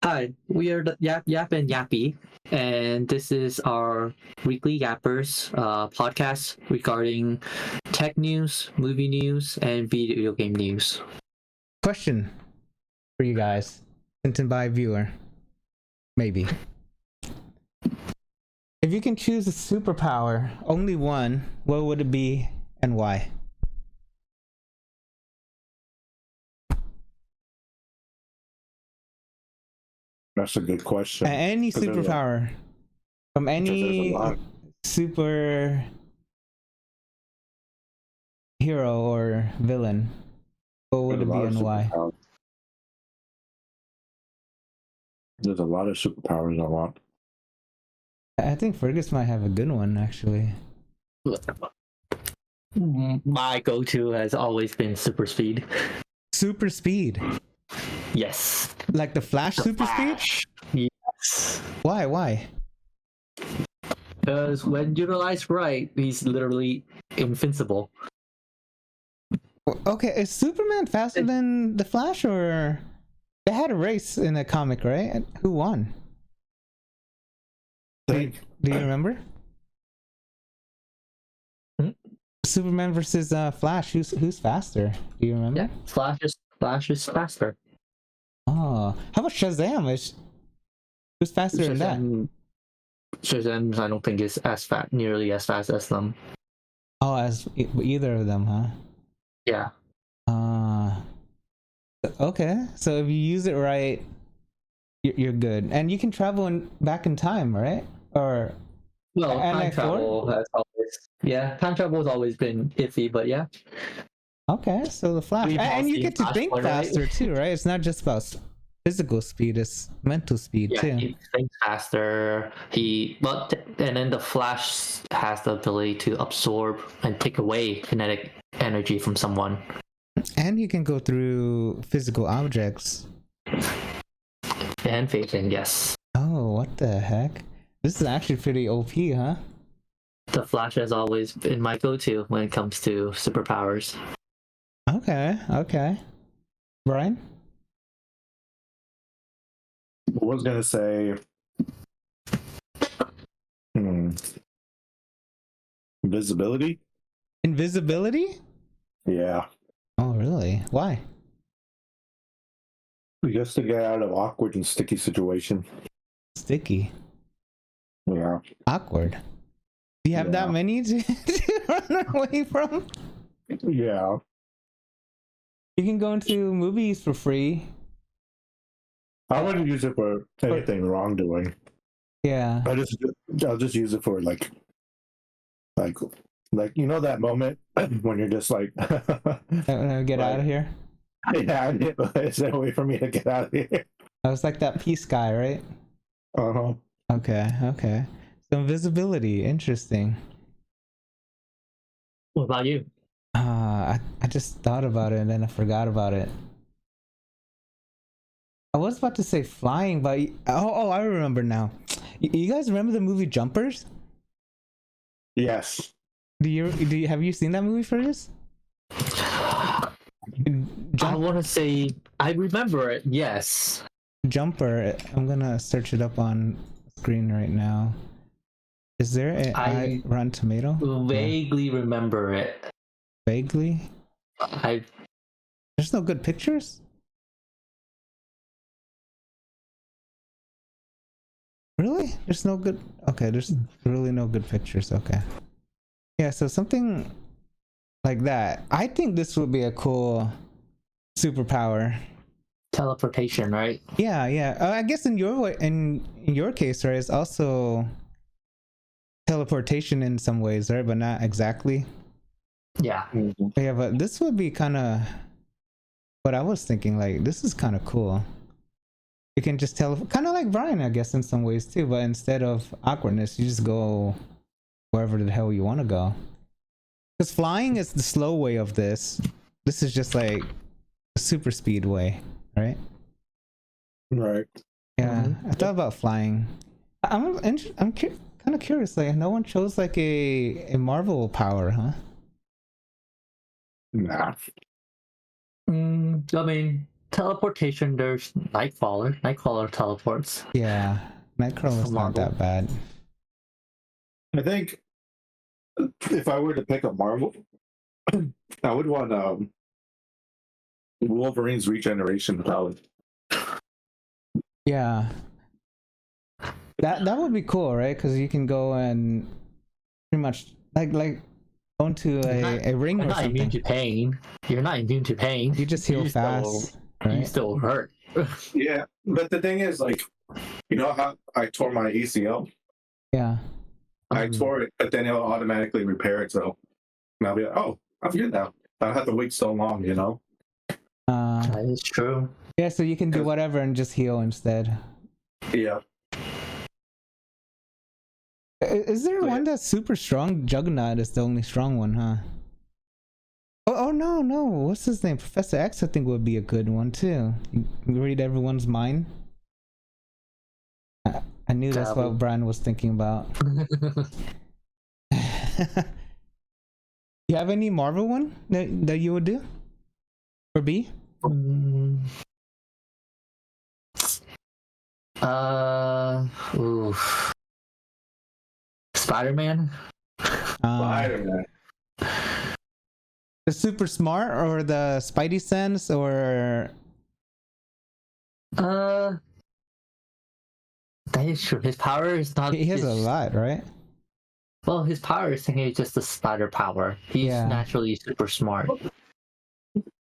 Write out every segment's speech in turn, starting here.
Hi, we are the Yap and Yappie, and this is our weekly Yappers podcast regarding tech news, movie news, and video game news. Question for you guys, sent in by a viewer. Maybe. If you can choose a superpower, only one, what would it be and why? That's a good question. Any superpower from any super hero or villain, what would it be and why? There's a lot of superpowers I want. I think Fergus might have a good one, actually. My go-to has always been super speed. Super speed? Yes. Like the Flash super speed? Yes. Why? Because when utilized right, he's literally invincible. Okay, is Superman faster than the Flash, or they had a race in a comic, right? Who won? Do you remember? Superman versus Flash. Who's faster? Do you remember? Yeah, Flash is faster. Oh, how about Shazam? Who's faster than that? Shazam, I don't think is nearly as fast as them. Oh, as either of them, huh? Yeah. Okay, so if you use it right, you're good, and you can travel back in time, right? Or time travel has time travel has always been iffy, but yeah. Okay, so the Flash, and you get to think faster too, right? It's not just about physical speed; it's mental speed too. He thinks faster. And then the Flash has the ability to absorb and take away kinetic energy from someone. And you can go through physical objects. And phasing, yes. Oh, what the heck? This is actually pretty OP, huh? The Flash has always been my go-to when it comes to superpowers. Okay. Brian? I was gonna say invisibility. Invisibility? Yeah. Oh, really? Why? Just to get out of awkward and sticky situation. Sticky? Yeah. Awkward? Do you have that many to run away from? Yeah. You can go into movies for free. I wouldn't use it for anything wrongdoing. Yeah. I'll just use it for like you know that moment when you're just like get out of here. Yeah, it's a way for me to get out of here. I was like that peace guy, right? Uh-huh. Okay. So invisibility, interesting. What about you? I just thought about it and then I forgot about it. I was about to say flying, but I remember now. You guys remember the movie Jumpers? Yes. Have you seen that movie, Fergus? I want to say I remember it. Yes. Jumper. I'm gonna search it up on screen right now. Is there a Rotten Tomato? Vaguely remember it. Vaguely. There's no good pictures. Really? There's no good. Okay, there's really no good pictures. Okay. Yeah, so something like that. I think this would be a cool superpower. Teleportation, right? Yeah. I guess in your case, right, it's also teleportation in some ways, right? But not exactly. Yeah. Yeah, but this would be kind of what I was thinking. Like, this is kind of cool. You can just kind of like Brian, I guess, in some ways too. But instead of awkwardness, you just go wherever the hell you want to go. Because flying is the slow way of this. This is just like a super speed way, right? Right. Yeah, I thought about flying. I'm kind of curious. Like, no one chose like a Marvel power, huh? Nah. I mean, teleportation, there's Nightcrawler. Nightcrawler teleports. Yeah, Nightcrawler's not that bad. I think if I were to pick a Marvel, I would want Wolverine's regeneration power. Yeah, that would be cool, right? Because you can go and pretty much like go into a ring you're or not something. immune to pain. You're not immune to pain. You just heal fast, right? You still hurt. Yeah, but the thing is, like, you know how I tore my ACL? Yeah. I tore it, but then it'll automatically repair itself. And I'll be like, oh, I'm good now. I don't have to wait so long, you know? That is true. Yeah, so you can do whatever and just heal instead. Yeah. Is there one that's super strong? Juggernaut is the only strong one, huh? Oh no, what's his name? Professor X I think would be a good one too. You read everyone's mind. I knew that's what Brian was thinking about. You have any Marvel one that you would do? Or B? Spider-Man. Spider-Man. The super smart or the Spidey sense or That is true. His power is not. he has a lot, right? Well, his power is technically just the spider power. He's naturally super smart.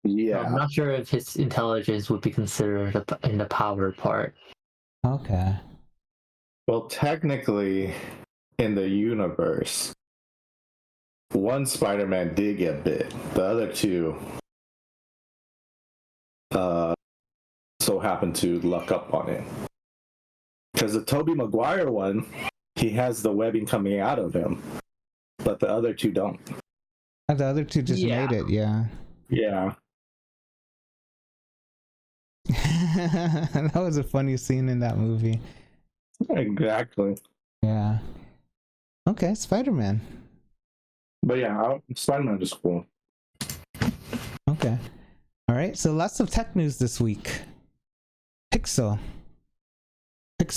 Yeah. I'm not sure if his intelligence would be considered in the power part. Okay. Well, technically, in the universe, one Spider-Man did get bit. The other two so happened to luck up on it. Because the Tobey Maguire one, he has the webbing coming out of him, but the other two don't. The other two just made it, yeah. Yeah. That was a funny scene in that movie. Exactly. Yeah. Okay, Spider-Man. But yeah, Spider-Man is cool. Okay. All right, so lots of tech news this week. Pixel. What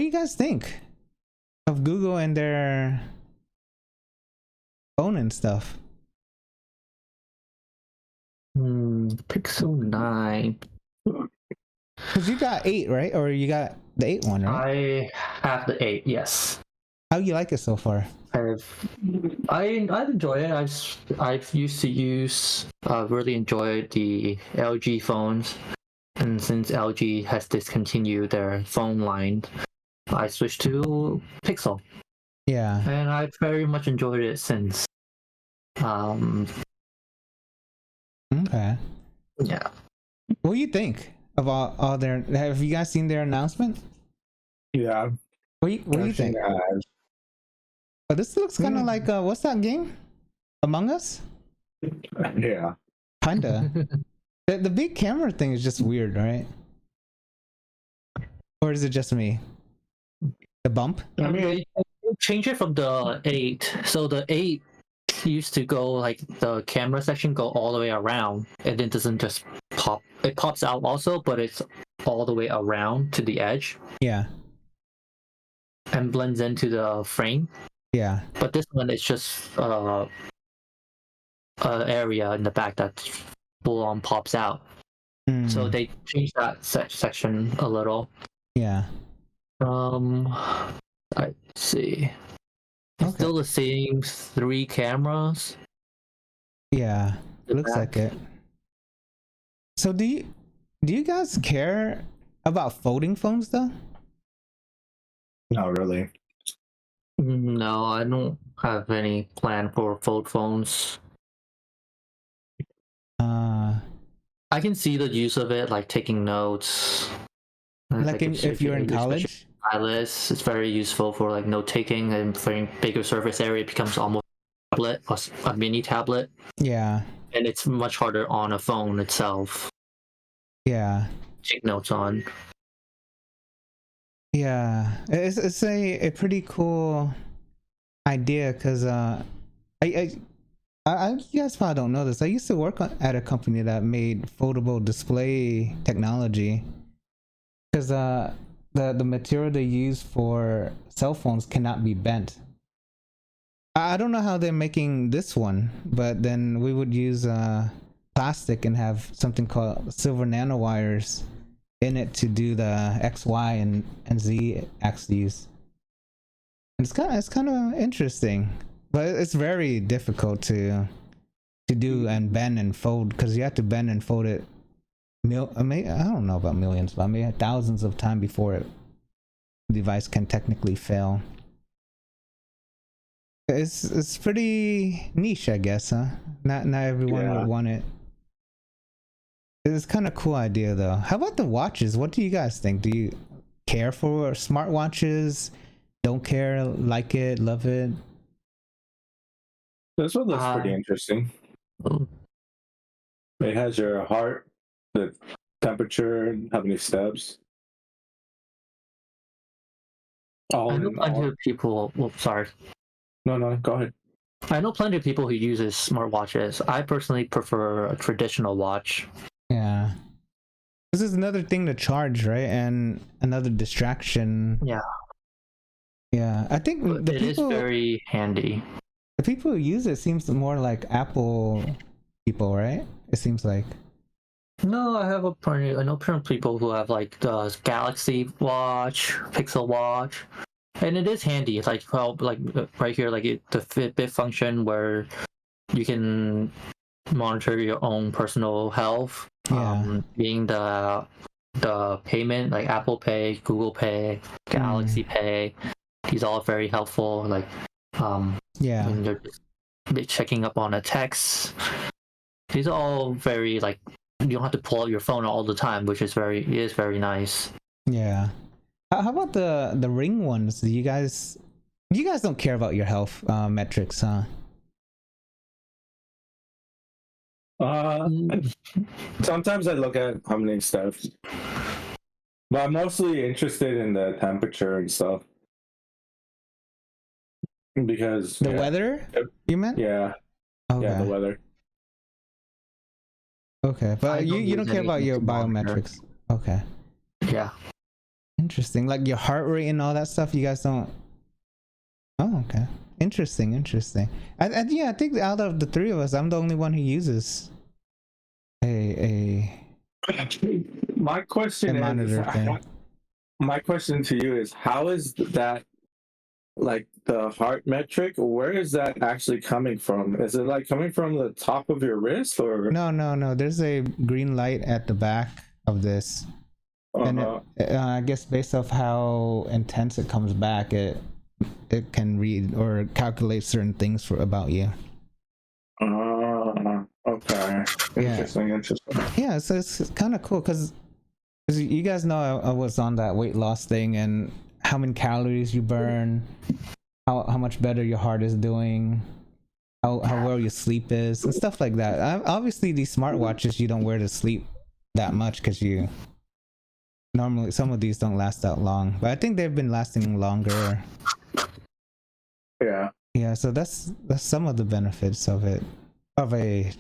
do you guys think of Google and their phone and stuff? Pixel 9. Because you got 8, right? Or you got the 8 one, right? I have the 8, yes. How you like it so far? I enjoy it. I've used to use really enjoyed the LG phones, and since LG has discontinued their phone line, I switched to Pixel. Yeah. And I've very much enjoyed it since. Okay. Yeah. What do you think of all their? Have you guys seen their announcement? Yeah. What do you think? Oh, this looks kind of like what's that game? Among Us? Yeah. Kinda. The big camera thing is just weird, right? Or is it just me? The bump? I mean, Change it from the 8. So the 8 used to go like the camera section go all the way around, and it doesn't just pop. It pops out also, but it's all the way around to the edge. Yeah. And blends into the frame. Yeah. But this one is just area in the back that full on pops out. So they changed that section a little. Yeah. I see. It's still the same 3 cameras. Yeah. Looks like it. So do you guys care about folding phones though? not really. No, I don't have any plan for fold phones. I can see the use of it, like taking notes. Like if you're in college? Stylus, it's very useful for like note taking, and for bigger surface area, it becomes almost a tablet, a mini tablet. Yeah. And it's much harder on a phone itself. Yeah. Take notes on. Yeah, it's a pretty cool idea because I You guys probably don't know this. I used to work at a company that made foldable display technology, because the material they use for cell phones cannot be bent. I don't know how they're making this one, but then we would use plastic and have something called silver nanowires in it to do the X, Y, and Z axes. It's kind of interesting, but it's very difficult to do and bend and fold, because you have to bend and fold it. I don't know about millions, but I mean thousands of times before the device can technically fail. It's pretty niche, I guess, huh? Not everyone would want it. It's kind of cool idea though. How about the watches? What do you guys think? Do you care for smartwatches? Don't care? Like it? Love it? This one looks pretty interesting. It has your heart, the temperature, how many steps. I know plenty of people. Well, sorry. No, go ahead. I know plenty of people who uses smartwatches. I personally prefer a traditional watch. Yeah. This is another thing to charge, right? And another distraction. Yeah. Yeah. I think it is very handy. The people who use it seems more like Apple people, right? It seems like. No, I know plenty of people who have like the Galaxy Watch, Pixel Watch, and it is handy. It's like right here, like the Fitbit function where you can monitor your own personal health. Yeah. Being the payment, like Apple Pay, Google Pay, Galaxy Pay, these all very helpful. Like yeah, when you're just checking up on a text. These are all very like, you don't have to pull out your phone all the time, which is very nice. Yeah. How about the ring ones? You guys don't care about your health metrics, huh? Sometimes I look at how many steps, but I'm mostly interested in the temperature and stuff. Because the weather, you meant? Yeah. Okay. Yeah, the weather. Okay, but you don't care about your biometrics. Okay. Yeah. Interesting. Like your heart rate and all that stuff, you guys don't. Oh, okay. Interesting. I think out of the three of us, I'm the only one who uses a My question monitor thing. My question to you is, how is that, like the heart metric, where is that actually coming from? Is it like coming from the top of your wrist, or No, there's a green light at the back of this. And I guess based off how intense it comes back, it can read or calculate certain things about you. Okay. Interesting. Yeah, so it's kind of cool because you guys know I was on that weight loss thing, and how many calories you burn, how much better your heart is doing, how well your sleep is, and stuff like that. Obviously, these smartwatches you don't wear to sleep that much because you normally, some of these don't last that long, but I think they've been lasting longer. Yeah, so that's some of the benefits of it, of a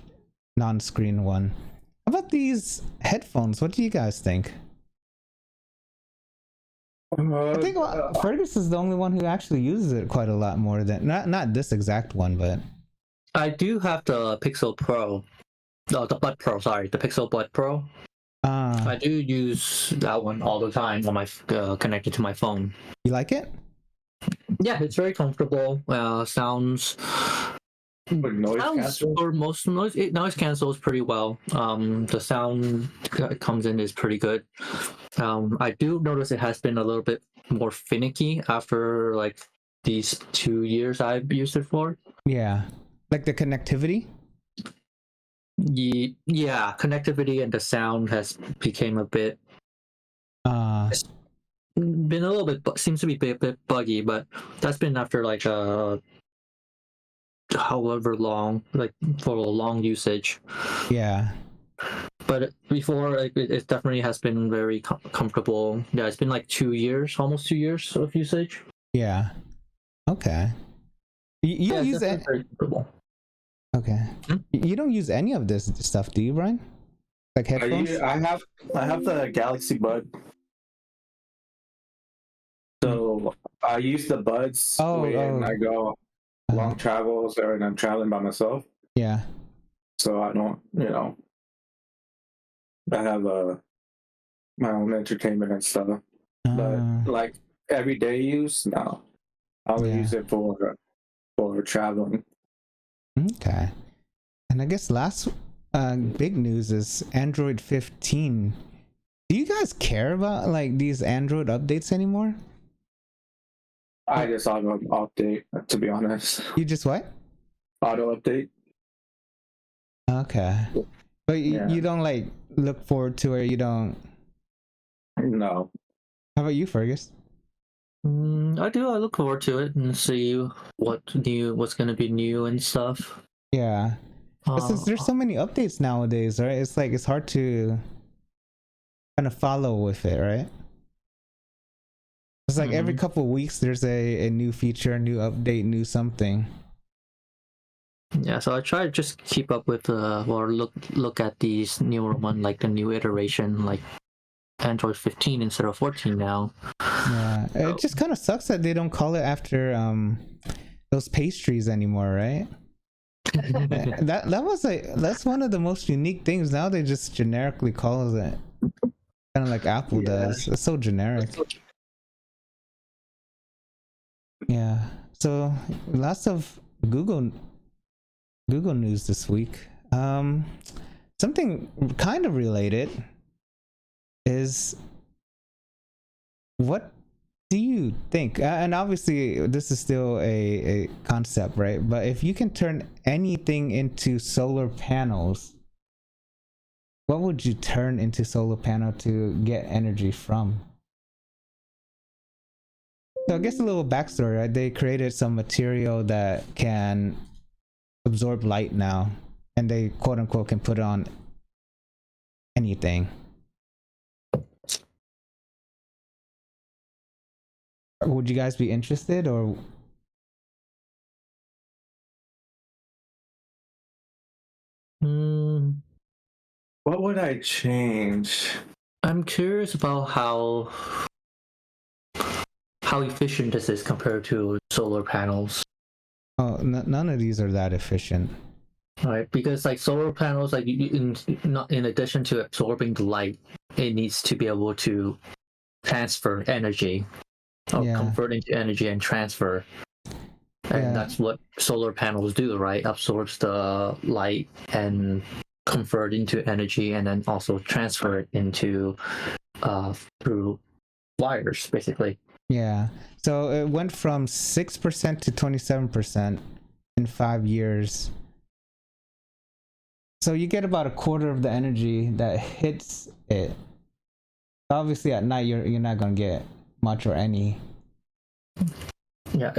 non-screen one. How about these headphones? What do you guys think? I think Fergus is the only one who actually uses it quite a lot more than not this exact one, but I do have the Pixel Pro. No, the Bud Pro. Sorry, the Pixel Bud Pro. I do use that one all the time on my connected to my phone. You like it? Yeah, it's very comfortable. Sounds. Noise cancels pretty well. The sound that comes in is pretty good. I do notice it has been a little bit more finicky after like these 2 years I've used it for. Yeah, like the connectivity. Yeah, connectivity and the sound has became a bit. Been a little bit, seems to be a bit buggy, but that's been after like however long, like for a long usage. Yeah. But before, it definitely has been very comfortable. Yeah, it's been like 2 years, almost 2 years of usage. Yeah. Okay. You use it. Okay. You don't use any of this stuff, do you, Brian? Like headphones? I have the Galaxy Bud. So I use the buds when I go long travels or when I'm traveling by myself. Yeah. So I don't, I have my own entertainment and stuff. But like everyday use, no. I would use it for traveling. Okay. And I guess last big news is Android 15. Do you guys care about like these Android updates anymore? I just auto update, to be honest. You just what? Auto update. Okay. But you don't like look forward to it, you don't? No. How about you, Fergus? I do. I look forward to it and see what's gonna be new and stuff. Yeah. Since there's so many updates nowadays, right? It's like it's hard to kind of follow with it, right? It's like every couple of weeks there's a new feature, a new update, new something. Yeah, so I try to just keep up with or look at these newer one, like the new iteration, like Android 15 instead of 14 now. Yeah, it just kind of sucks that they don't call it after those pastries anymore, right? That's one of the most unique things. Now they just generically call it, kind of like Apple does. It's so generic. Yeah. So lots of Google news this week. Something kind of related is, what do you think? And obviously this is still a concept, right? But if you can turn anything into solar panels, what would you turn into solar panel to get energy from? So I guess a little backstory, right? They created some material that can absorb light now, and they quote unquote can put it on anything. Would you guys be interested, or? What would I change? I'm curious about how efficient this is compared to solar panels. Oh, none of these are that efficient. Right, because like solar panels, like in addition to absorbing the light, it needs to be able to transfer energy, or convert into energy and transfer. And that's what solar panels do, right? Absorbs the light and convert into energy, and then also transfer it into through wires, basically. Yeah. So it went from 6% to 27% in 5 years. So you get about a quarter of the energy that hits it. Obviously at night you're not gonna get much or any. Yeah.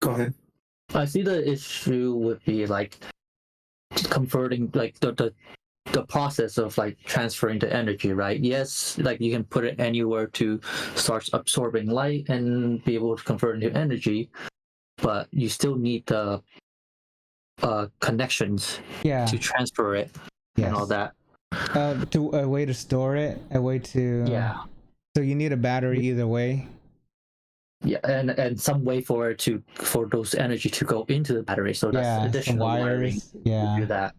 Go ahead. I see the issue would be like converting, like the process of like transferring the energy, right? Yes, like you can put it anywhere to start absorbing light and be able to convert into energy, but you still need the connections to transfer it and all that. To a way to store it, a way to So you need a battery either way. Yeah, and some way for those energy to go into the battery. So that's additional wiring to do that.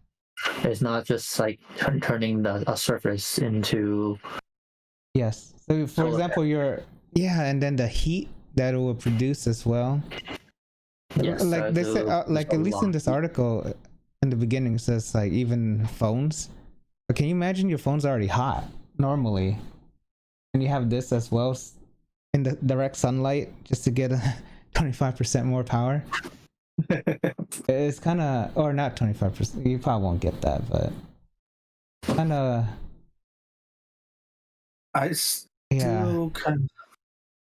It's not just like turning a surface into. Yes. So for example, and then the heat that it will produce as well. Yes, like they said, like at least in this article, in the beginning, it says like even phones. But can you imagine your phone's already hot normally, and you have this as well in the direct sunlight just to get 25% more power? It's kind of, or not 25%. You probably won't get that, but kind of. I still kind of.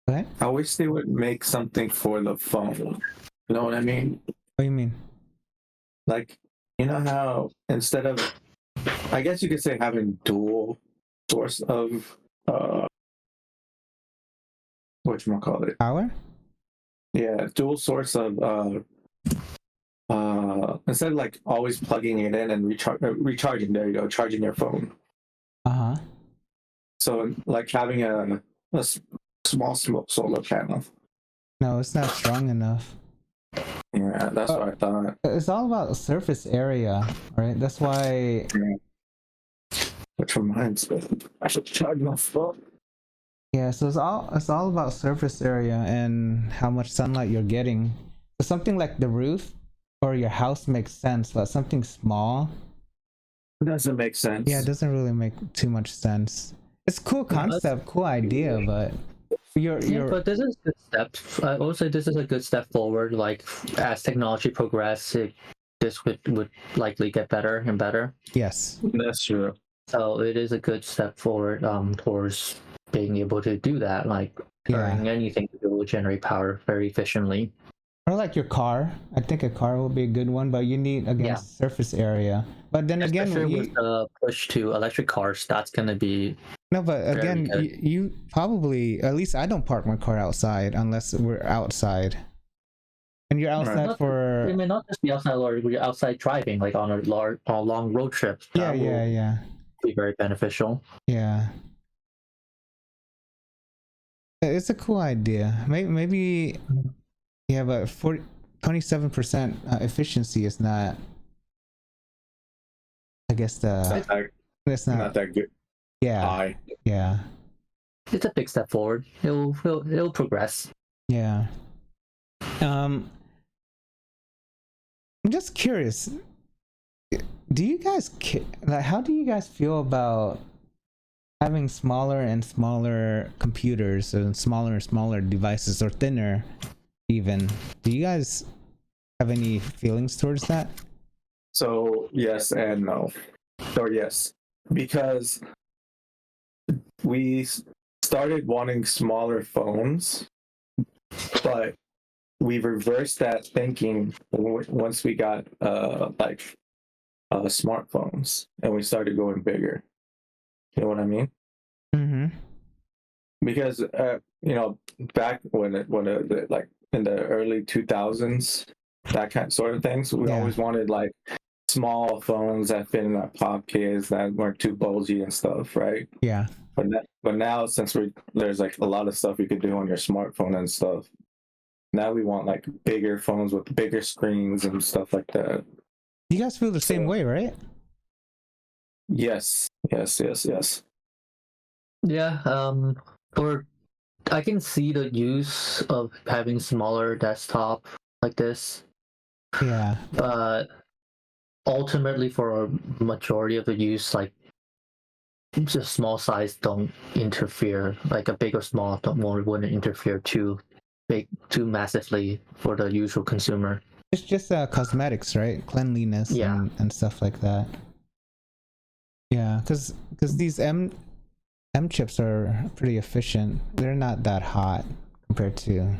What? I wish they would make something for the phone. You know what I mean? What do you mean? Like, you know how instead of, I guess you could say having dual source of whatchamacallit? Power? Yeah, dual source of instead of like always plugging it in and recharging, there you go, charging your phone. Uh-huh. So like having a small solar panel. No, it's not strong enough. Yeah, that's what I thought. It's all about surface area, right? That's why. Which reminds me, I should charge my phone. Yeah, so it's all about surface area and how much sunlight you're getting. So something like the roof or your house makes sense, but something small, It doesn't make sense. yeah, it doesn't really make too much sense. It's cool concept, cool idea, but But this is a good step. I would say this is a good step forward. Like as technology progresses, this would likely get better and better. yes, That's true. So it is a good step forward towards being able to do that, like turning anything to be able to generate power very efficiently. or like your car. I think a car will be a good one, but you need surface area. But then again, Especially with the push to electric cars, that's going to be no, but again, good. you probably, at least I don't park my car outside unless we're outside. And you're outside for. It may not just be outside, or you're outside driving, like on a long road trip. Yeah. Be very beneficial. Yeah. It's a cool idea. Maybe yeah, but 27% efficiency is not. I guess that's not that good. Yeah. High. Yeah. It's a big step forward. It'll progress. Yeah. I'm just curious. Do you guys like? How do you guys feel about having smaller and smaller computers and smaller devices, or thinner even? Do you guys have any feelings towards that? So yes and no. Or yes, because we started wanting smaller phones, but we reversed that thinking once we got smartphones, and we started going bigger. You know what I mean? Mm-hmm. Because back when like in the early 2000s, that kind of sort of things, we always wanted like small phones that fit in our pockets that weren't too bulgy and stuff, right? Yeah. But now, since there's like a lot of stuff you could do on your smartphone and stuff, now we want like bigger phones with bigger screens and stuff like that. You guys feel the same way, right? Yes. Yeah. Or I can see the use of having smaller desktop like this. Yeah. But ultimately, for a majority of the use, like just small size don't interfere. Like a big or small wouldn't interfere too massively for the usual consumer. It's just cosmetics, right? Cleanliness and stuff like that. Yeah, because these M chips are pretty efficient. They're not that hot compared to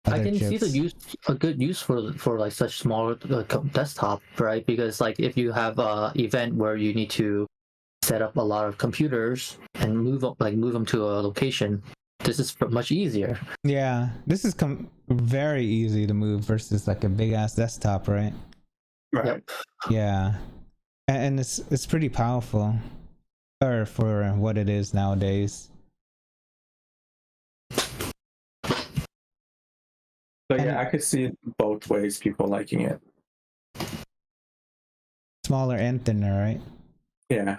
other I can chips. see a good use for like such small desktop, right? Because like if you have a event where you need to set up a lot of computers and move them to a location, this is much easier. Yeah, this is very easy to move versus like a big ass desktop, right? Right. Yep. Yeah, and it's pretty powerful, or for what it is nowadays. So yeah, I could see both ways, people liking it. Smaller and thinner, right? Yeah.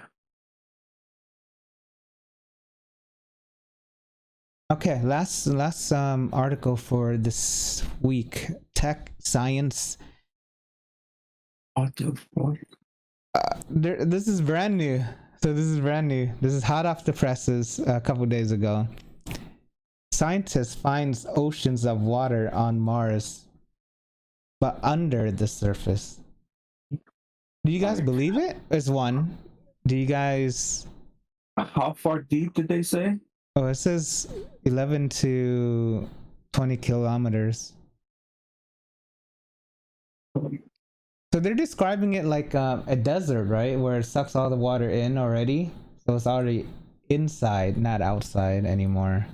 Okay, last article for this week: tech, science. What the fuck? This is brand new. So this is brand new. This is hot off the presses a couple days ago. Scientists finds oceans of water on Mars, but under the surface. Do you guys believe it? Is one. Do you guys? How far deep did they say? Oh, it says 11 to 20 kilometers. So they're describing it like a desert, right? Where it sucks all the water in already. So it's already inside, not outside anymore.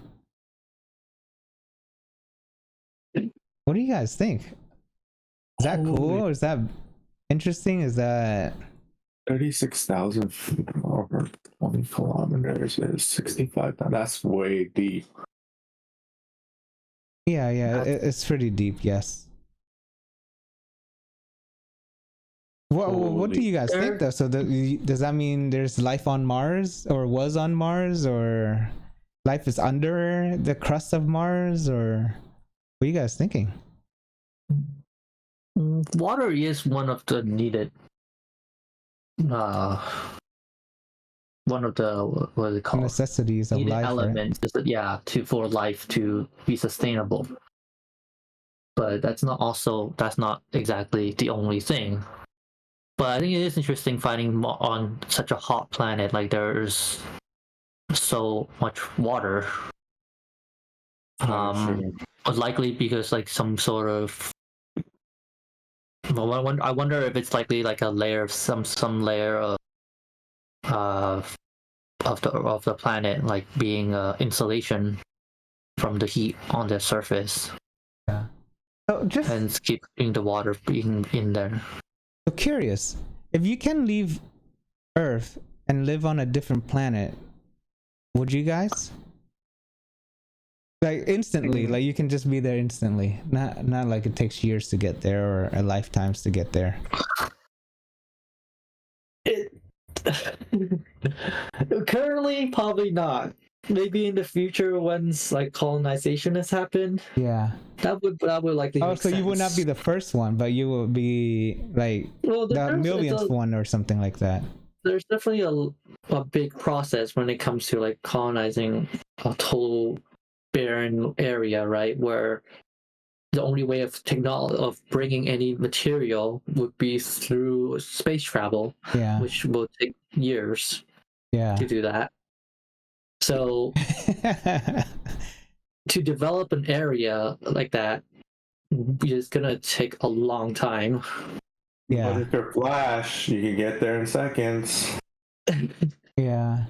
What do you guys think? Is that cool? Is that interesting? Is that 36,000 feet over 20 kilometers is 65. That's way deep. yeah, it's pretty deep, yes. What do you guys think though? So does that mean there's life on Mars, or was on Mars, or life is under the crust of Mars, or what are you guys thinking? Water is one of the needed one of the what is it called, necessities of needed life, elements, right? Yeah, for life to be sustainable. But that's not exactly the only thing. But I think it is interesting finding on such a hot planet, like there's so much water. Likely because like some sort of, I wonder if it's likely like a layer of some layer of the planet, like being insulation from the heat on the surface. Yeah. So and keeping the water being in there. So curious, if you can leave Earth and live on a different planet, would you guys? Like instantly, like you can just be there instantly. Not like it takes years to get there or a lifetimes to get there. Currently, probably not. Maybe in the future, once like colonization has happened. Yeah. That would likely. Oh, so sense. You would not be the first one, but you will be like the millionth one or something like that. There's definitely a big process when it comes to like colonizing a total barren area, right? Where the only way of bringing any material would be through space travel, which will take years to do that. So to develop an area like that is gonna take a long time. Yeah. But if you're Flash, you can get there in seconds. Yeah.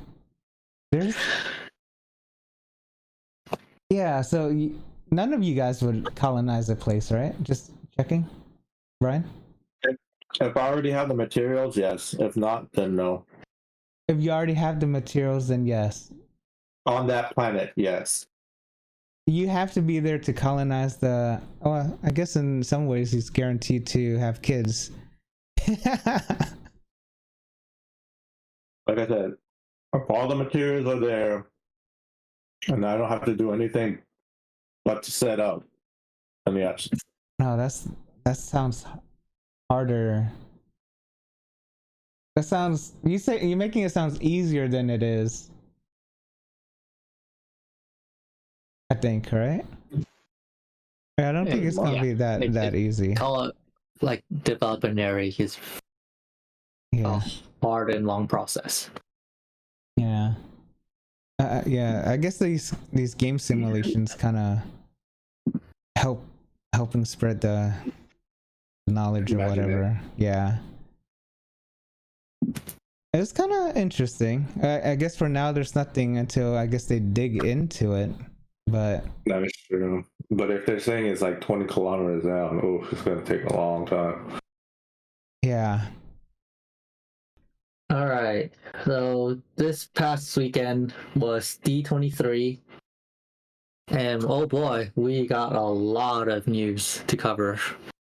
Yeah, so none of you guys would colonize a place, right? Just checking. Brian? If I already have the materials, yes. If not, then no. If you already have the materials, then yes. On that planet, yes. You have to be there to colonize the... Oh, I guess in some ways he's guaranteed to have kids. Like I said, if all the materials are there, and I don't have to do anything but to set up, then yes. No, that sounds harder. That sounds... You're making it sound easier than it is. I think, right? I don't think it's gonna be that easy. Call it like develop an area is a hard and long process. Yeah. Yeah, I guess these game simulations kind of helping spread the knowledge or whatever. Yeah. It's kind of interesting. I guess for now there's nothing until I guess they dig into it. But that is true. But if they're saying it's like 20 kilometers down, it's gonna take a long time. Yeah. All right. So this past weekend was D23, and oh boy, we got a lot of news to cover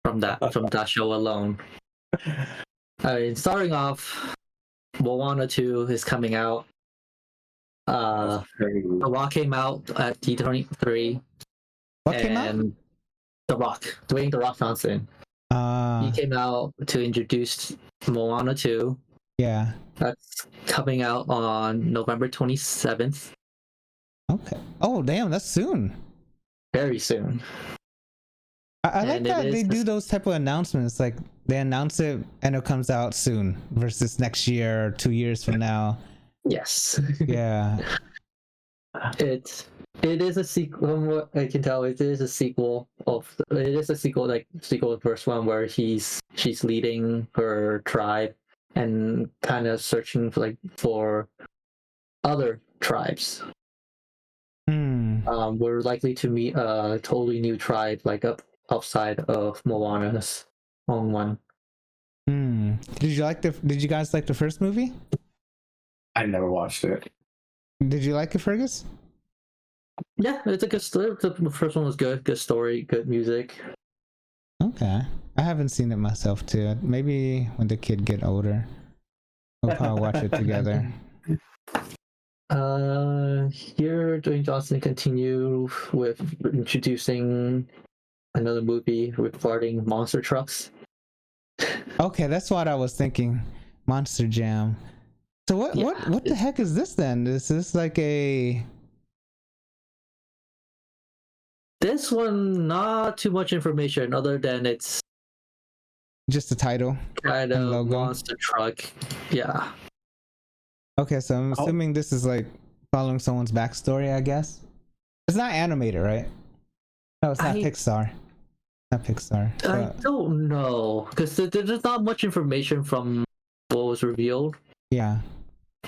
from that show alone. Starting off, Moana 2 is coming out. The Rock came out at D23. What came out? The Rock, Dwayne The Rock Johnson. He came out to introduce Moana 2. Yeah. That's coming out on November 27th. Okay. Oh, damn, that's soon. Very soon. I like that they do those type of announcements. Like they announce it and it comes out soon versus next year or 2 years from now. Yes. Yeah. It is a sequel. From what I can tell, it is a sequel of the first one where she's leading her tribe and kind of searching for other tribes. We're likely to meet a totally new tribe, like outside of Moana's. on one. Did you guys like the first movie? I never watched it. Did you like it, Fergus? Yeah, it's a good story. The first one was good. Good story, good music. Okay. I haven't seen it myself too. Maybe when the kid get older, we'll probably watch it together. Here, Dwayne Johnson continue with introducing another movie regarding monster trucks. Okay, that's what I was thinking. Monster Jam. So what the heck is this then? Is this like a... This one, not too much information other than it's just the title kind and of logo? monster truck. Yeah. Okay, so I'm assuming this is like following someone's backstory, I guess. It's not animated, right? No, it's not Pixar. Not Pixar. I don't know, because there's not much information from what was revealed. Yeah.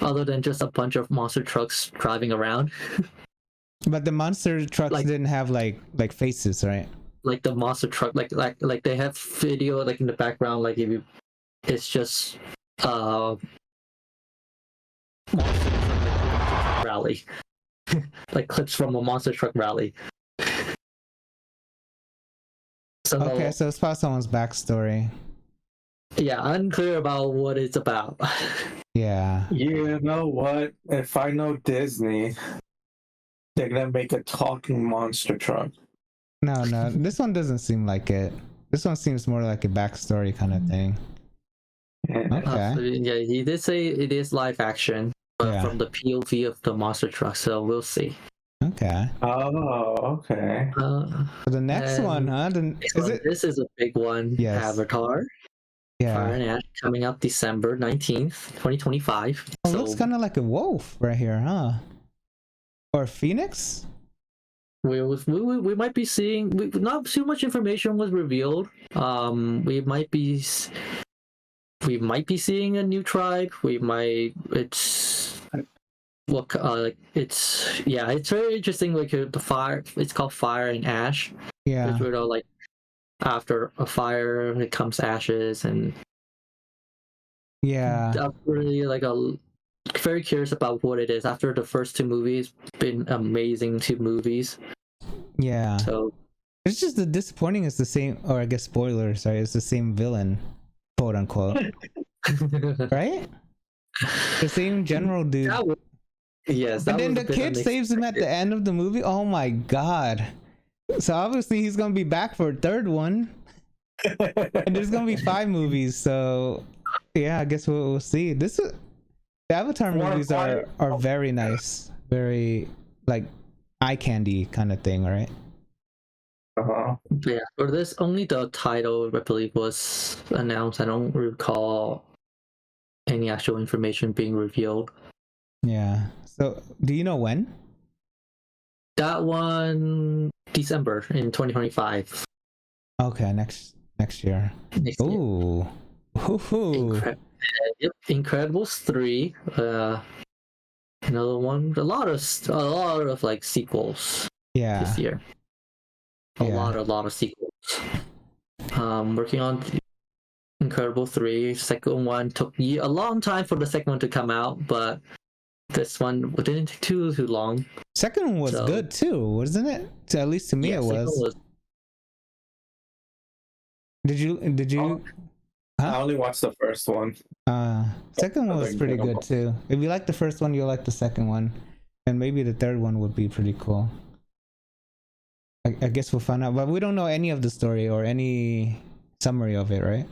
Other than just a bunch of monster trucks driving around. But the monster trucks didn't have like faces, right? Like the monster truck, like they have video like in the background, like if you, it's just monster truck rally, like clips from a monster truck rally. So okay, so it's about someone's backstory. Yeah, unclear about what it's about. Yeah. You know what? If I know Disney, they're gonna make a talking monster truck. No, this one doesn't seem like it. This one seems more like a backstory kind of thing. Okay. Yeah, he did say it is live action, but from the POV of the monster truck, so we'll see. Okay. Oh, okay. The next one, huh? This is a big one. Yes. Avatar. Yeah. Fire and Ash coming out December 19th, 2025. Oh, it looks kind of like a wolf right here, huh? Or a phoenix? We might be seeing. Not too much information was revealed. We might be seeing a new tribe. It's very interesting. Like the fire, it's called Fire and Ash. Yeah. It's like after a fire, it comes ashes, and I'm really very curious about what it is. After the first two movies, been amazing 2 movies. Yeah. So it's just the disappointing is the same, or I guess spoiler. Sorry, it's the same villain, quote unquote. Right? The same general dude. Yes. And then the kid saves him at the end of the movie. Oh my god! So obviously he's gonna be back for a third one, and there's gonna be 5 movies. So yeah, I guess we'll see. The Avatar movies are very nice, very like eye candy kind of thing, right? Yeah, for this, only the title I believe was announced. I don't recall any actual information being revealed. Yeah. So do you know when? That one, December in 2025. Okay, next year. Ooh. Incredibles 3. Another one. A lot of like sequels. Yeah. This year. A lot of sequels. Working on Incredible 3. Second one took a long time for the second one to come out, but this one didn't take too long. Second one was good too, wasn't it? At least to me, it was. Did you? I only watched the first one. Second one was pretty good too. If you like the first one, you'll like the second one, and maybe the third one would be pretty cool. I guess we'll find out, but we don't know any of the story or any summary of it, right?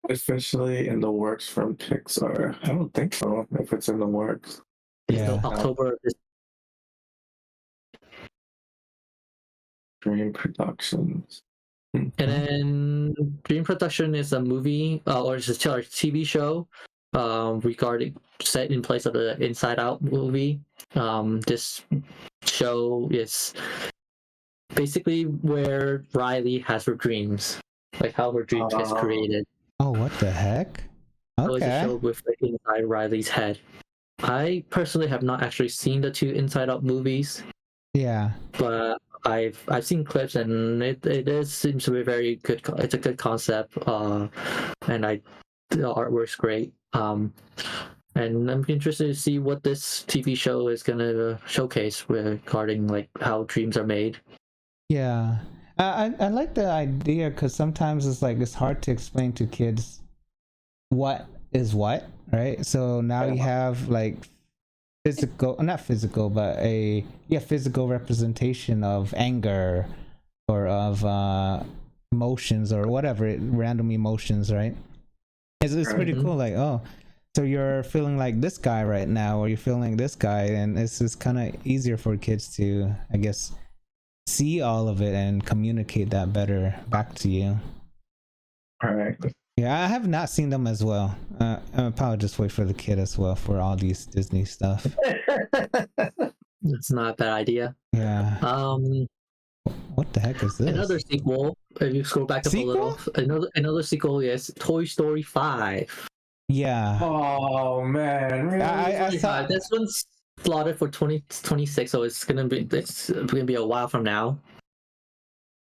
Officially in the works from Pixar. I don't think so, if it's in the works. Yeah. October. Dream Productions. And then Dream Production is a movie, or it's a TV show, regarding set in place of the Inside Out movie. This show is basically where Riley has her dreams, like how her dreams gets created. Oh, what the heck? Okay. So it's a show with inside Riley's head. I personally have not actually seen the 2 Inside Out movies. Yeah. But I've seen clips, and it seems to be very good. It's a good concept, and the artwork's great. And I'm interested to see what this TV show is gonna showcase regarding like how dreams are made. Yeah, I like the idea because sometimes it's like it's hard to explain to kids what is what, right? So now you have like physical, not physical, but a physical representation of anger or of emotions or whatever, random emotions, right? It's pretty cool. Like, oh, so you're feeling like this guy right now, or you're feeling like this guy, and it's just kind of easier for kids to, I guess, see all of it and communicate that better back to you. All right. Yeah, I have not seen them as well. I'll probably just wait for the kid as well for all these Disney stuff. It's not a bad idea. Yeah. What the heck is this? Another sequel. If you scroll back up a little, another sequel is Toy Story 5. Yeah. Oh man, really? I saw this one's slotted for 2026, so it's gonna be a while from now.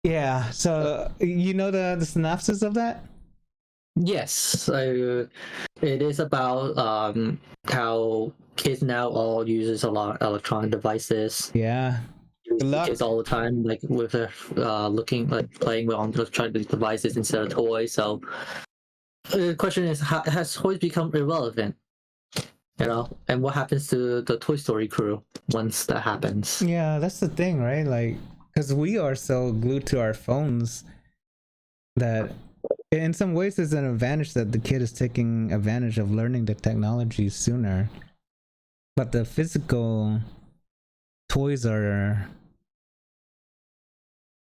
Yeah. So you know the synopsis of that? Yes, it is about how kids now all uses a lot of electronic devices. Yeah. Good luck. Kids all the time, like with their playing with on electronic devices instead of toys. So the question is, has toys become irrelevant? You know, and what happens to the Toy Story crew once that happens? Yeah, that's the thing, right? Like, because we are so glued to our phones that in some ways there's an advantage that the kid is taking advantage of learning the technology sooner. But the physical toys are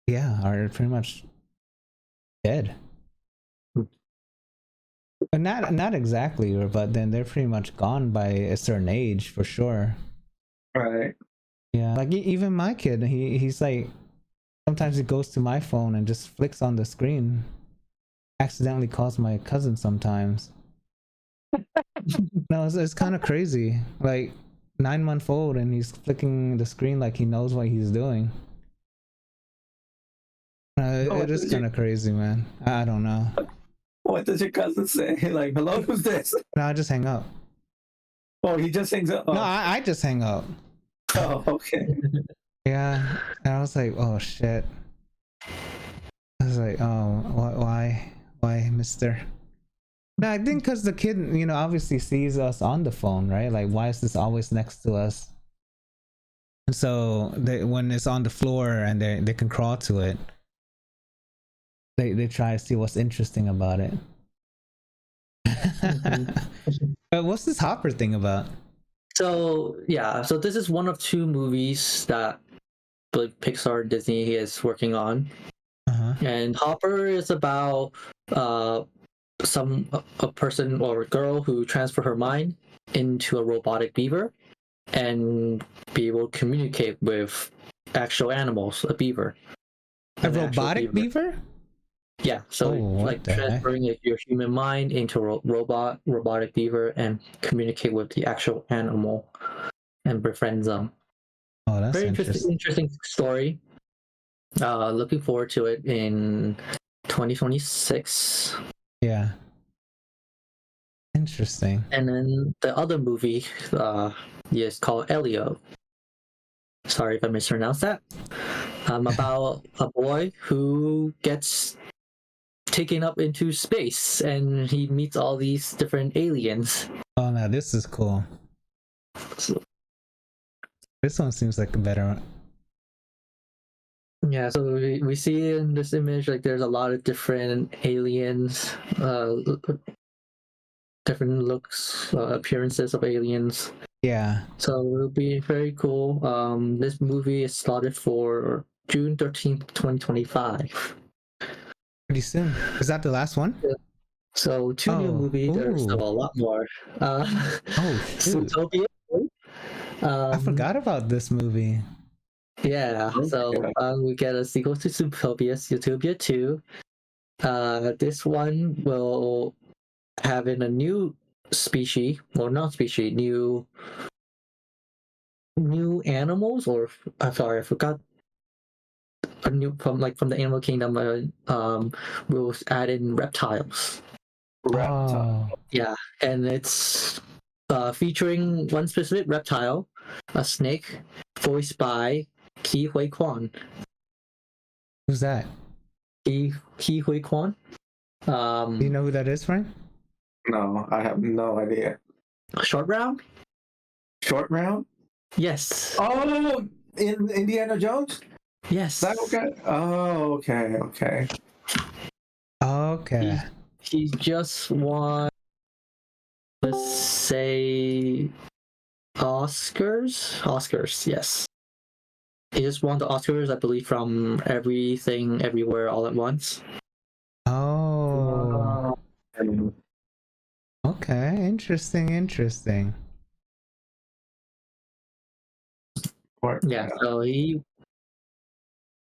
pretty much dead. But not exactly, but then they're pretty much gone by a certain age for sure. Right. Yeah, like even my kid, he's like, sometimes he goes to my phone and just flicks on the screen. Accidentally calls my cousin sometimes. No, it's kind of crazy. Like 9-month-old and he's flicking the screen like he knows what he's doing. It is kind of crazy, man. I don't know. What does your cousin say? Like, hello, who's this? No, I just hang up. Oh, he just hangs up. Oh. No, I just hang up. Oh, okay. Yeah, and I was like, oh shit. I was like, oh, why, mister? No, I think because the kid, obviously sees us on the phone, right? Like, why is this always next to us? And so when it's on the floor and they can crawl to it, they try to see what's interesting about it. But what's this Hopper thing about? So this is one of 2 movies that Pixar Disney is working on. And Hopper is about a person or a girl who transfer her mind into a robotic beaver and be able to communicate with actual animals, a beaver. A robotic beaver? Yeah, so transferring your human mind into a robotic beaver and communicate with the actual animal and befriend them. Oh, that's very interesting story. Looking forward to it in 2026. Yeah. Interesting. And then the other movie is called Elio. Sorry if I mispronounced that. About a boy who gets taken up into space and he meets all these different aliens. Oh, now this is cool. So, this one seems like a better one. Yeah, so we see in this image like there's a lot of different aliens, different looks, appearances of aliens. Yeah. So it'll be very cool. This movie is slotted for June 13th, 2025. Pretty soon. Is that the last one? Yeah. So 2 new movies. There's still a lot more. Zootopia. I forgot about this movie. Yeah, so we get a sequel to Zootopia 2. This one will have in a new species, or not species, new animals, or I'm sorry, I forgot a new from the animal kingdom. We'll add in reptiles. Reptile. Yeah, and it's featuring one specific reptile, a snake, voiced by Ki Hui Kwan. Who's that? Ki Hui Kwan. Do you know who that is, Frank? No, I have no idea. Short round? Short round? Yes. Oh, in Indiana Jones? Yes. That okay? Oh, okay. Okay. He just won, let's say, Oscars, yes. He just won the Oscars, I believe, from Everything Everywhere All at Once. Oh. Okay, interesting. Yeah, so he...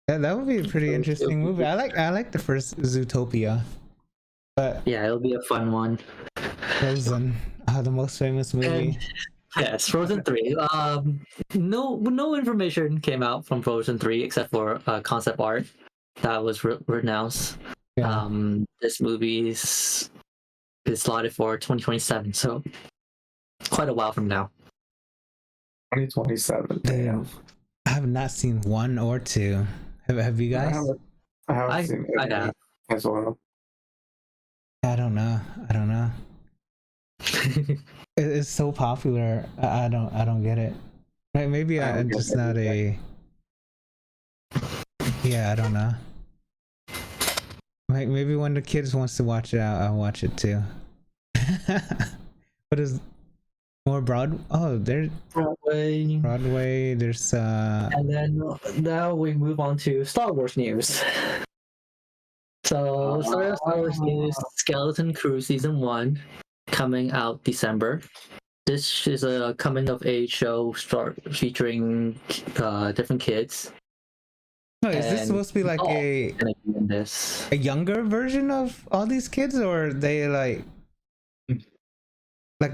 Yeah, that would be a pretty interesting movie. I like the first Zootopia. But yeah, it'll be a fun one. Frozen, the most famous movie. Yes, Frozen 3. No information came out from Frozen 3 except for concept art that was renounced. Yeah. This movie is slotted for 2027, so quite a while from now. 2027. Damn. I have not seen 1 or 2. Have you guys? I haven't seen it. I have. As well. I don't know. It's so popular. I don't get it. Maybe I'm just not a. Yeah, I don't know. Maybe when the kids wants to watch it, I'll watch it too. What is more there's Broadway. There's And then now we move on to Star Wars news. So Star Wars news: Skeleton Crew Season 1 coming out December. This is a coming of age show featuring different kids. No, is this supposed to be like a younger version of all these kids, or are they like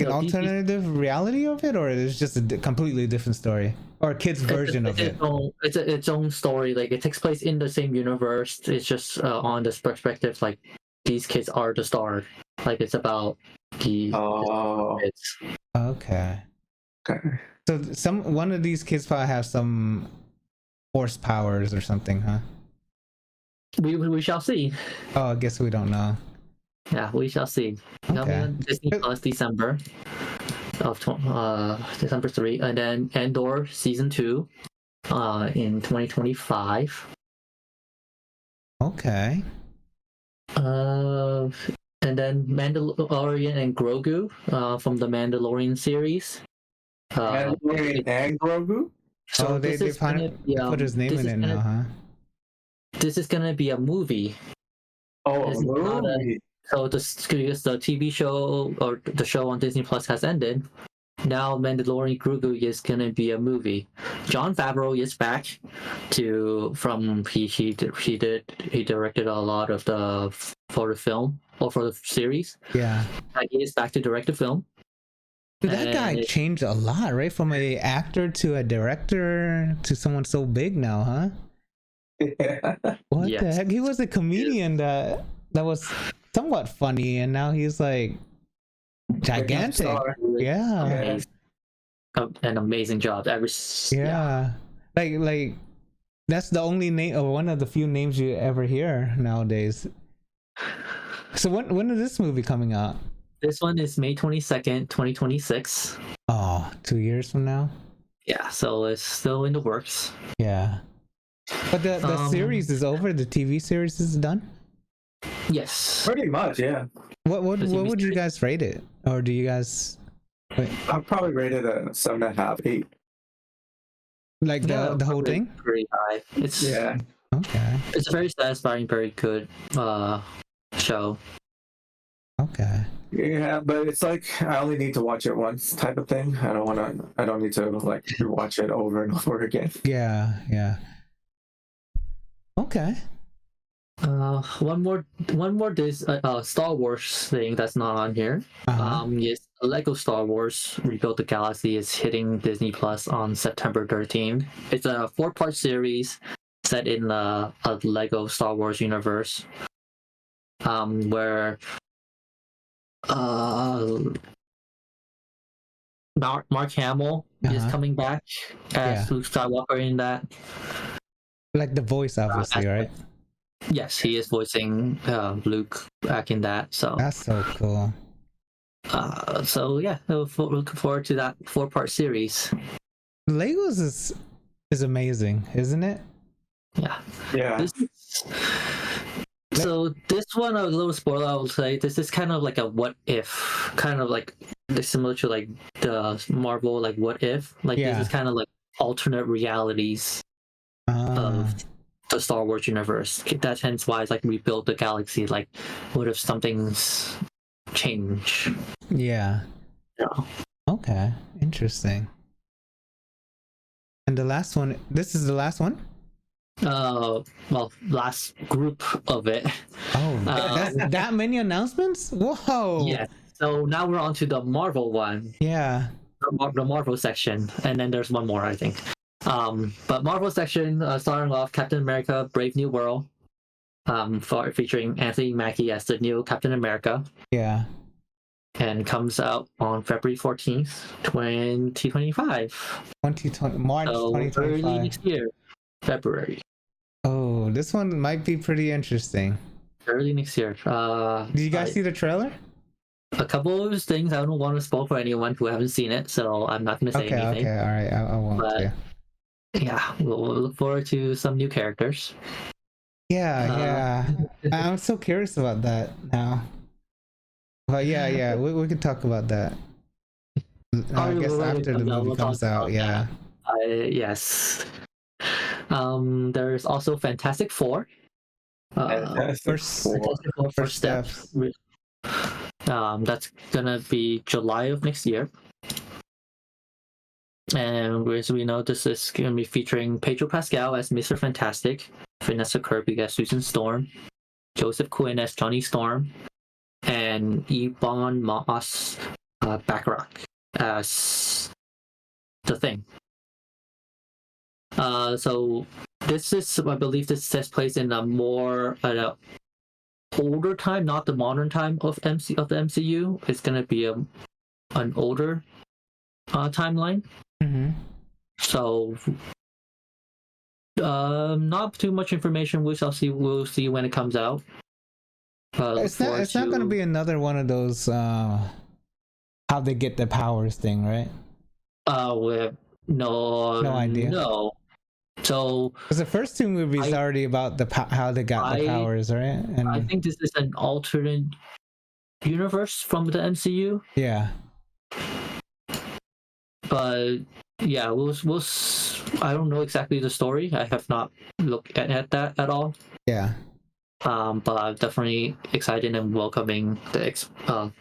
an alternative reality of it, or is it just a completely different story, or a kid's version of it? It's its own story. Like, it takes place in the same universe. It's just on this perspective. Like, these kids are the star. Like, it's about the kids. Okay. So one of these kids probably have some force powers or something, huh? We shall see. Oh, I guess we don't know. Yeah, we shall see. Coming on Disney Plus December of December 3, and then Andor Season 2 in 2025. Okay. And then Mandalorian and Grogu from the Mandalorian series. Mandalorian and Grogu? So they put his name in it now, huh? This is gonna be a movie. Oh, a movie. So the TV show or the show on Disney Plus has ended. Now Mandalorian Grogu is gonna be a movie. Jon Favreau is back he directed a lot of for the film or for the series. Yeah. He is back to direct the film. Dude, that guy changed a lot, right? From a actor to a director to someone so big now, huh? Yeah. What the heck? He was a comedian that was somewhat funny, and now he's like gigantic. Yeah. An amazing job. Yeah. Like that's the only name, or one of the few names you ever hear nowadays. So when is this movie coming out? This one is May 22nd, 2026. Oh, 2 years from now? Yeah, so it's still in the works. Yeah. But the series is over? The TV series is done? Yes. Pretty much, yeah. What would you guys rate it? Or do you guys... Wait. I'd probably rate it a 7.5, 8. Like the whole thing? Pretty high. Yeah. Okay. It's a very satisfying, very good show. Okay. Yeah, but it's like I only need to watch it once type of thing. I don't need to like watch it over and over again. Yeah. Okay. One more Star Wars thing that's not on here. Yes, Lego Star Wars Rebuild the Galaxy is hitting Disney Plus on September 13th. It's a 4-part series set in a Lego Star Wars universe, where Mark Hamill is coming back as Luke Skywalker in that. Like the voice, obviously, right? Yes, he is voicing Luke back in that. So that's so cool. So yeah, looking forward to that 4-part series. Legos is amazing, isn't it? Yeah. So this one, a little spoiler, I will say, this is kind of like a what if, kind of like similar to like the Marvel, like what if, like this is kind of like alternate realities of the Star Wars universe. That's hence why it's like rebuild the galaxy. Like, what if something's change? Yeah. Okay, interesting. And the last one, this is the last one? Well, last group of it. Oh, that's that many announcements? Whoa. Yeah. So now we're on to the Marvel one. Yeah. The Marvel section, and then there's one more, I think. But Marvel section, starting off Captain America: Brave New World, featuring Anthony Mackie as the new Captain America. Yeah. And comes out on February 14th, 2025. March so 2025. Early next year, February. Oh, this one might be pretty interesting. Early next year. Did you guys see the trailer? A couple of things I don't want to spoil for anyone who haven't seen it, so I'm not going to say anything. Okay, all right, I won't. But, yeah, we'll look forward to some new characters. Yeah. I'm so curious about that now. But yeah, we could talk about that. I guess after the movie comes out, yeah. Yes. There's also Fantastic Four. First steps. That's gonna be July of next year. And as we know, this is gonna be featuring Pedro Pascal as Mr. Fantastic, Vanessa Kirby as Susan Storm, Joseph Quinn as Johnny Storm, and Ebon Moss Bacharach as the Thing. So this is, I believe, this takes place in a more older time, not the modern time of the MCU. It's gonna be an older timeline. Mm-hmm. So not too much information. We'll see when it comes out. It's not gonna be another one of those how they get the powers thing, right? We have no idea. No. So because the first two movies are already about how they got the powers, right? And I think this is an alternate universe from the MCU. Yeah. But yeah, we'll I don't know exactly the story. I have not looked at that at all. Yeah. But I'm definitely excited and welcoming the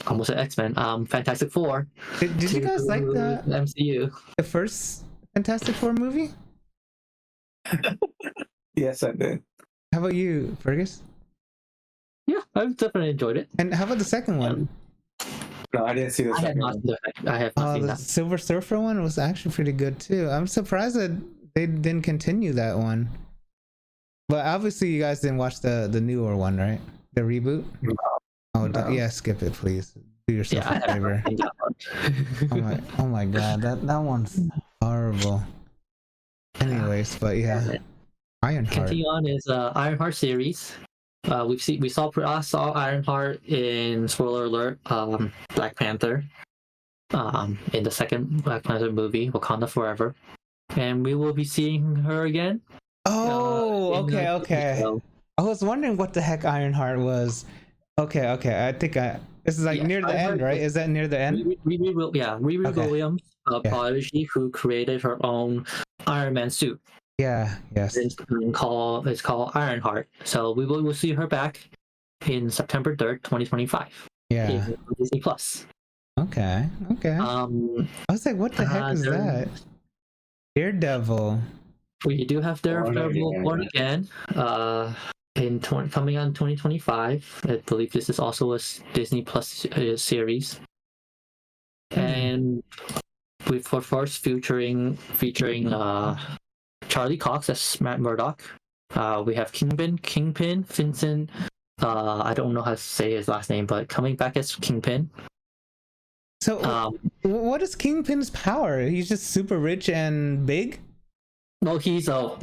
almost an X-Men. Fantastic Four. Did you guys like the MCU? The first Fantastic Four movie? Yes, I did. How about you, Fergus? Yeah, I've definitely enjoyed it. And how about the second one? No, I didn't see the second one. I have not seen the that. Silver Surfer one was actually pretty good too. I'm surprised that they didn't continue that one. But obviously you guys didn't watch the newer one, right? The reboot? No. Oh, No. yeah, skip it, please. Do yourself a favor. Oh my god, that one's horrible. Anyways, but yeah, Ironheart. Continue on is Ironheart series. We saw Ironheart in, spoiler alert, Black Panther. In the second Black Panther movie, Wakanda Forever, and we will be seeing her again. Oh, okay. I was wondering what the heck Ironheart was. Okay. I think this is like near the end, right? Is that near the end? Riri Williams, prodigy who created her own Iron Man suit. Yeah. Yes. It's called Ironheart. So we will see her back in September 3rd, 2025. Yeah. Disney Plus. Okay. I was like, what the heck is that? Daredevil. We do have Daredevil Born Again. Coming out in 2025. I believe this is also a Disney Plus series. And for first featuring Charlie Cox as Matt Murdock. We have Kingpin, Vincent. I don't know how to say his last name, but coming back as Kingpin. So, what is Kingpin's power? He's just super rich and big? No, he's a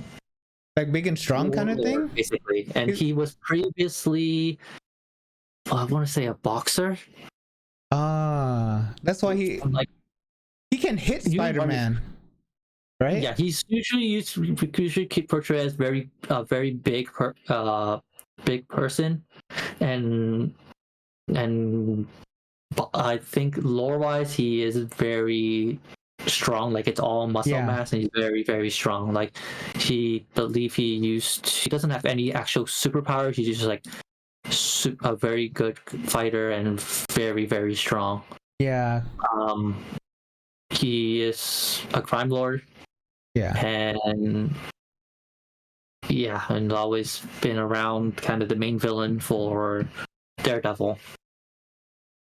like big and strong kind of thing, basically. And he was previously, I want to say, a boxer. That's why he can hit Spider-Man, right? Yeah, he's usually portrayed as very big person, and I think lore-wise he is very strong. Like it's all muscle mass, and he's very, very strong. Like he doesn't have any actual superpowers. He's just like a very good fighter and very, very strong. Yeah. He is a crime lord. Yeah. And always been around, kind of the main villain for Daredevil.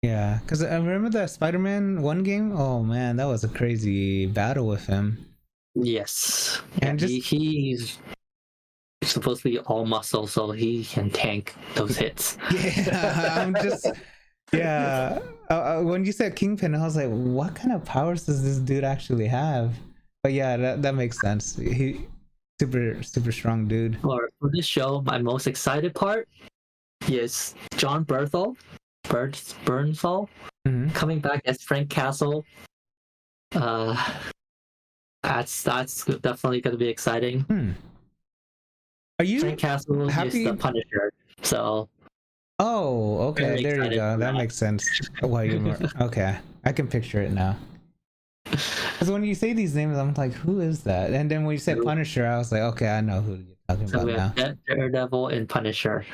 Yeah, because I remember that Spider-Man 1 game. Oh man, that was a crazy battle with him. Yes. And he's supposed to be all muscle, so he can tank those hits. Yeah, when you said Kingpin, I was like, what kind of powers does this dude actually have? But yeah, that makes sense. He super strong dude. For this show, my most excited part is John Bernthal coming back as Frank Castle. That's definitely going to be exciting. Are you Frank Castle happy? Is the Punisher, so. Oh, okay, there you go. That makes sense. Okay, I can picture it now. Because when you say these names, I'm like, who is that? And then when you said Punisher, I was like, okay, I know who you're talking about now. Daredevil and Punisher.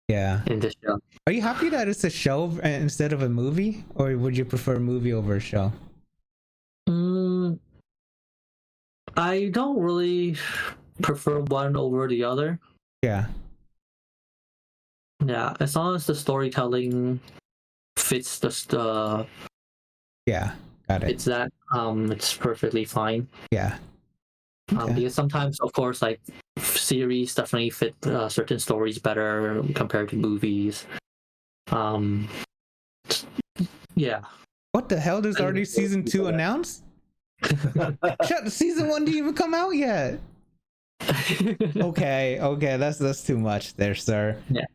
Yeah. In this show. Are you happy that it's a show instead of a movie, or would you prefer a movie over a show? I don't really prefer one over the other. Yeah. Yeah, as long as the storytelling fits the yeah, got it. It's that it's perfectly fine. Yeah. Okay. Because sometimes, of course, like series definitely fit certain stories better compared to movies. Yeah. What the hell? There's already season 2 announced? Shut! Season 1 didn't even come out yet. Okay, that's too much there, sir. Yeah.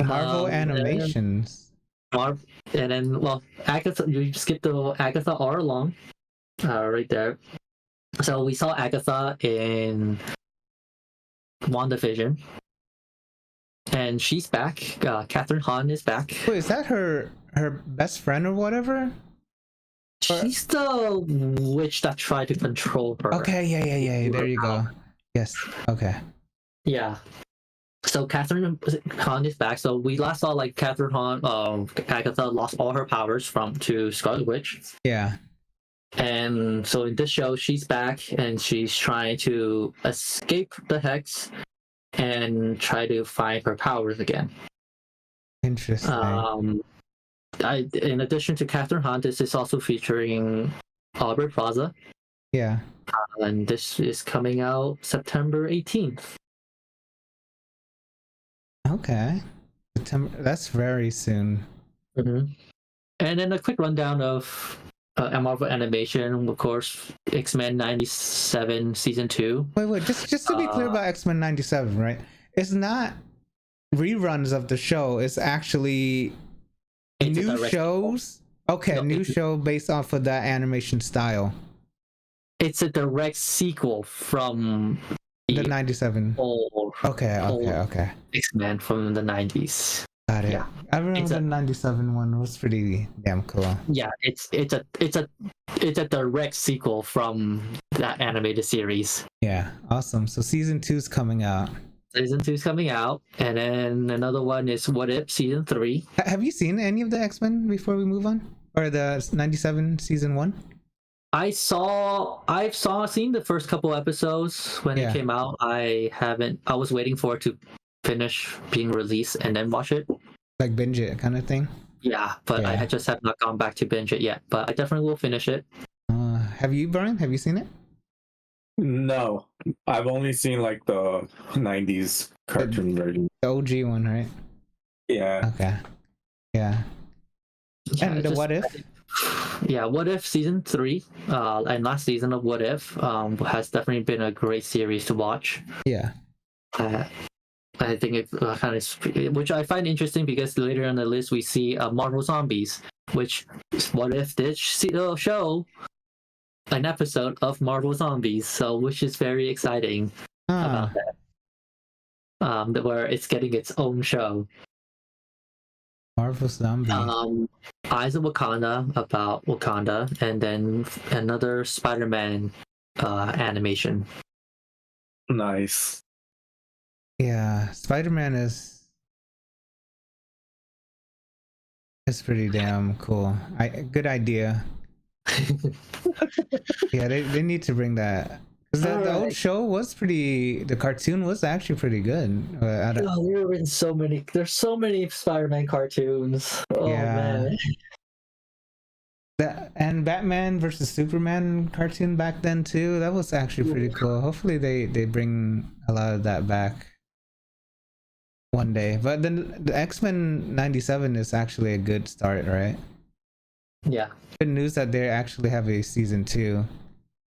Marvel Animations. And then, Agatha. You skipped the Agatha all along, right there. So we saw Agatha in WandaVision, and she's back. Catherine Hahn is back. Wait, is that her best friend or whatever? She's the witch that tried to control her. Okay, yeah. There you go. Yes. Okay. Yeah. So Catherine Hahn is back. So we last saw like Catherine Hahn, Agatha lost all her powers to Scarlet Witch. Yeah. And so in this show, she's back and she's trying to escape the hex and try to find her powers again. Interesting. In addition to Catherine Hahn, this is also featuring Aubrey Plaza. Yeah. And this is coming out September 18th. Okay. September. That's very soon. Mm-hmm. And then a quick rundown of Marvel Animation, of course, X-Men 97 Season 2. Wait, just to be clear about X-Men 97, right? It's not reruns of the show. It's actually new shows. Okay, new show based off of that animation style. It's a direct sequel from the 97. Okay. X-Men from the 90s. Got it. Yeah. I remember the 97 one was pretty damn cool. Yeah, it's a direct sequel from that animated series. Yeah, awesome. So season 2 is coming out. Season 2 is coming out, and then another one is What If Season 3. Have you seen any of the X-Men before we move on, or the 97 season 1? I've seen the first couple episodes when it came out. I was waiting for it to finish being released and then watch it. Like binge it kind of thing? Yeah, but I just have not gone back to binge it yet. But I definitely will finish it. Have you, Brian? Have you seen it? No, No, I've only seen like the 90s cartoon version. The OG one, right? Yeah. Okay. Yeah. Yeah, And the What If? Yeah, What If season 3, and last season of What If, has definitely been a great series to watch. Yeah. I think it kind of, which I find interesting because later on the list we see Marvel Zombies, which What If did show an episode of Marvel Zombies, so which is very exciting about that. Where it's getting its own show. Marvel Zombie. Eyes of Wakanda about Wakanda, and then another Spider-Man animation. Nice. Yeah, Spider-Man is pretty damn cool. Good idea. Yeah, they need to bring that. Because the old show was the cartoon was actually pretty good. There's so many Spider-Man cartoons. Oh Yeah. man. And Batman versus Superman cartoon back then too. That was actually pretty cool. Hopefully they bring a lot of that back one day. But then the X-Men 97 is actually a good start, right? Yeah. Good news that they actually have a season 2.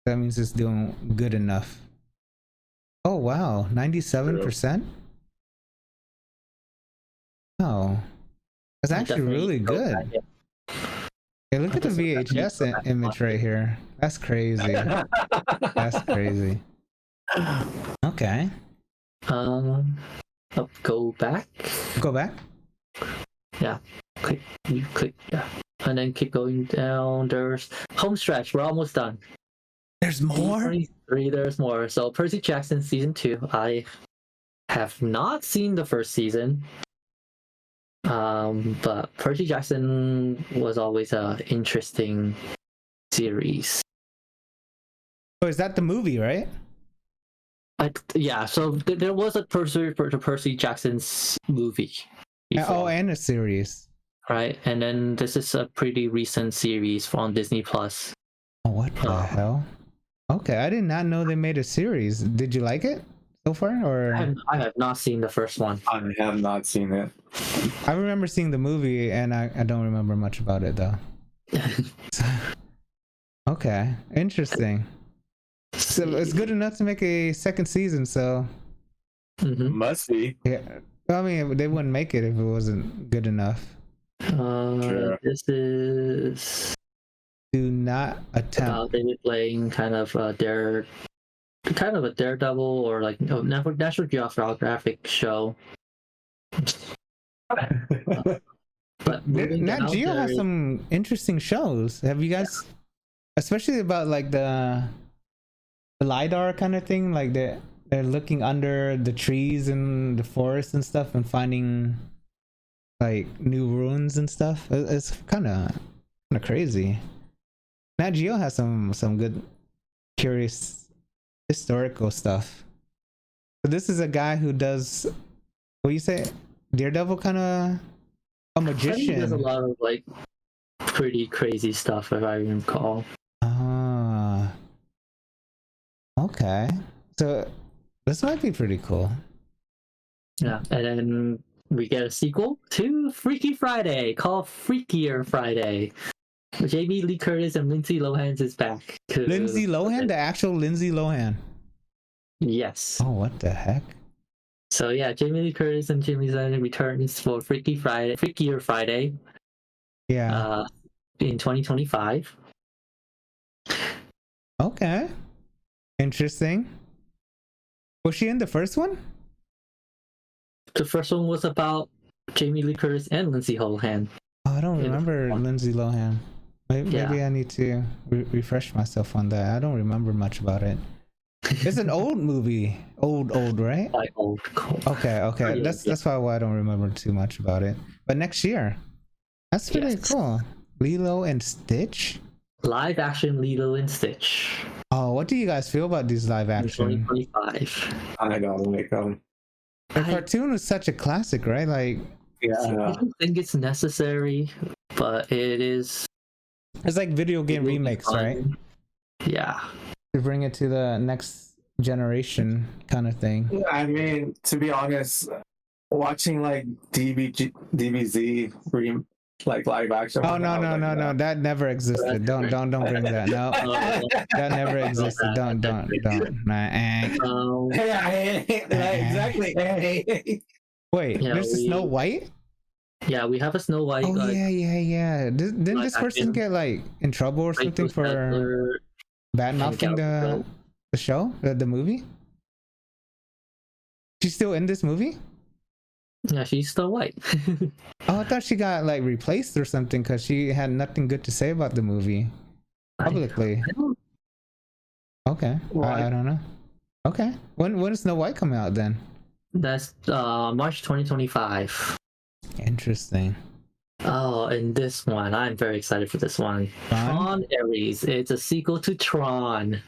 That means it's doing good enough. Oh wow, 97%? Oh, that's actually really good. Hey, look at the VHS image right here. That's crazy. That's crazy. Okay. Go back. Go back? Yeah. Click. Yeah. And then keep going down. There's home stretch. We're almost done. There's more? 23, there's more. So Percy Jackson season 2. I have not seen the first season. But Percy Jackson was always an interesting series. Oh, is that the movie, right? Yeah, so there was a Percy Jackson's movie before, Oh, and a series. right? And then this is a pretty recent series on Disney Plus. Oh, what the hell? Okay, I did not know they made a series. Did you like it so far, or? I have not seen the first one. I have not seen it. I remember seeing the movie, and I don't remember much about it though. Okay, interesting. So it's good enough to make a second season, so. Must be. Yeah, I mean, they wouldn't make it if it wasn't good enough. Sure. This is Do not attempt. they were playing kind of a Daredevil or like National Geographic show. But Nat Geo has some interesting shows. Have you guys, especially about like the LiDAR kind of thing, like they're looking under the trees and the forest and stuff and finding like new ruins and stuff. It's kind of crazy. Nat Geo has some good, curious historical stuff. So this is a guy who does, what do you say, Daredevil kind of a magician. There's a lot of like pretty crazy stuff, if I recall. Ah, okay. So this might be pretty cool. Yeah, and then we get a sequel to Freaky Friday called Freakier Friday. Jamie Lee Curtis and Lindsay Lohan is back. Lindsay Lohan, the actual Lindsay Lohan. Yes. Oh, what the heck? So yeah, Jamie Lee Curtis and Jamie Lohan returns for Freakier Friday. Yeah. In 2025. Okay. Interesting. Was she in the first one? The first one was about Jamie Lee Curtis and Lindsay Lohan. Oh, I don't remember Lindsay Lohan. Maybe I need to refresh myself on that. I don't remember much about it. It's an old movie. Old, right? Like old. Okay. That's why I don't remember too much about it. But next year. That's pretty cool. Lilo and Stitch? Live action Lilo and Stitch. Oh, what do you guys feel about these live action? 2025. I don't like them. The cartoon was such a classic, right? Like, Yeah. I don't think it's necessary, but it is. it's like video game remakes, right? Yeah. To bring it to the next generation kind of thing. I mean, to be honest, watching like DBZ like live action. Oh no, that never existed. Don't bring that. No, that never existed. Don't. Nah, Hey, exactly. Wait, Yeah, there's a Snow White. Yeah, we have a Snow White. Oh yeah. Didn't like this person get like in trouble or something for bad mouthing the show, the movie? She's still in this movie? Yeah, she's Snow White. Oh, I thought she got like replaced or something because she had nothing good to say about the movie publicly. Okay, I don't know. Okay, when does Snow White come out then? That's March 2025. Interesting. Oh, and this one, I'm very excited for this one. Tron Ares. It's a sequel to Tron.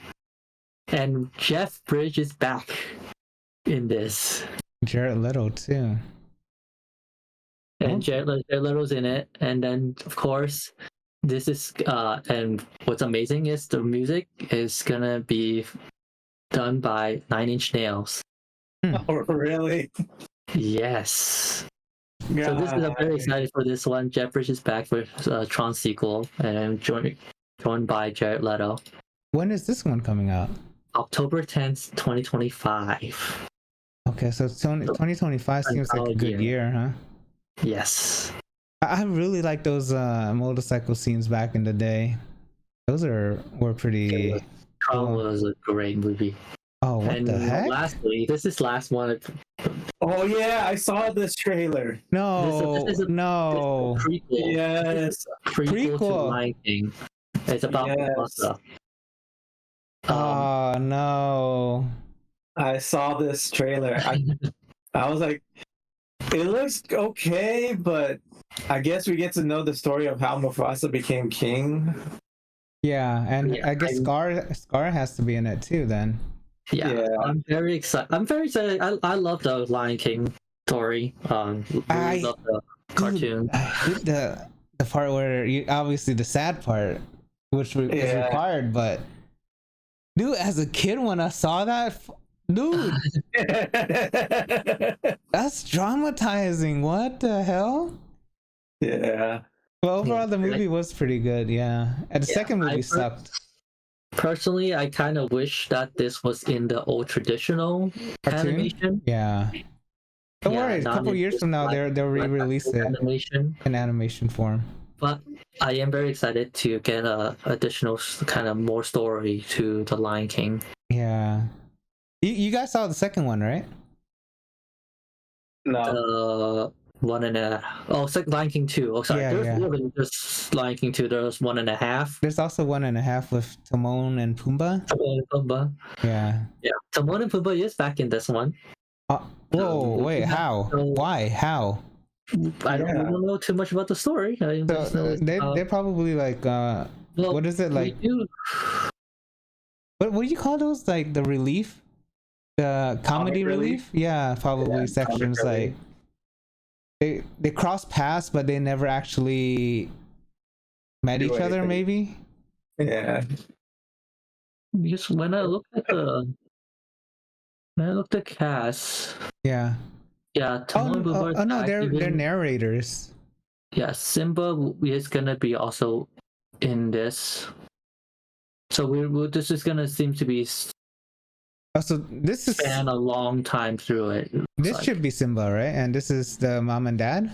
And Jeff Bridges is back in this. Jared Leto too. And Jared Leto's in it. And then, of course, this is, and what's amazing is the music is gonna be done by Nine Inch Nails. Oh, really? Yes. So this is, I'm very excited for this one. Jeff Bridges is back for Tron sequel, and I'm joined by Jared Leto. When is this one coming out? October 10th, 2025. Okay, so 2025 seems like a good year, huh? Yes. I really like those motorcycle scenes back in the day. Those were pretty. Tron was a great movie. Oh, what the heck? Lastly, this is last one. Oh yeah, I saw this trailer. No, this is a prequel. Yes, Prequel to Lion King. It's about Mufasa. Oh no! I saw this trailer. I was like, it looks okay, but I guess we get to know the story of how Mufasa became king. Yeah, and I guess Scar has to be in it too then. Yeah, I'm very excited. I love the Lion King story. I love the cartoon. The part where obviously the sad part, which is required, but dude, as a kid when I saw that, dude, that's traumatizing. What the hell? Yeah. Well, overall, the movie was pretty good. Yeah, and the second movie sucked. Personally, I kind of wish that this was in the old traditional cartoon? Animation. Yeah. Don't worry, a couple years from now, they'll re-release it in animation form. But I am very excited to get a additional kind of more story to the Lion King. Yeah. You guys saw the second one, right? No. Lion King 2. Oh, sorry. Yeah, There's more than just Lion King 2. There's 1.5. There's also 1.5 with Timon and Pumbaa. Yeah. Yeah. Timon and Pumbaa is back in this one. Whoa, wait, how? Why? How? I don't know too much about the story. So they're probably like, what is it like? What do you call those? Like the relief? The comedy relief? Yeah, probably sections like. They cross paths, but they never actually met each other. Maybe. Yeah. Because when I looked at the cast. Yeah. Yeah. Oh no, they're narrators. Yeah, Simba is gonna be also in this. So this is gonna seem to be. So this is span a long time through it. This should be Simba, right? And this is the mom and dad?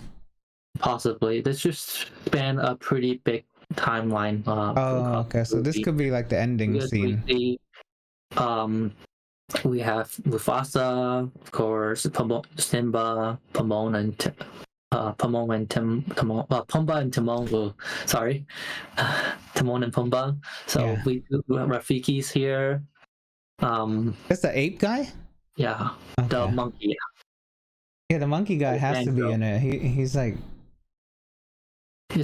Possibly. This just span a pretty big timeline. Okay. So this could be like the ending scene. We have Mufasa, of course, Simba, Pumbaa and Timon. Sorry, Timon and Pumbaa. So we have Rafiki's here. That's the ape guy? Yeah, okay. The monkey. Yeah, the monkey guy has to be in it. He's like.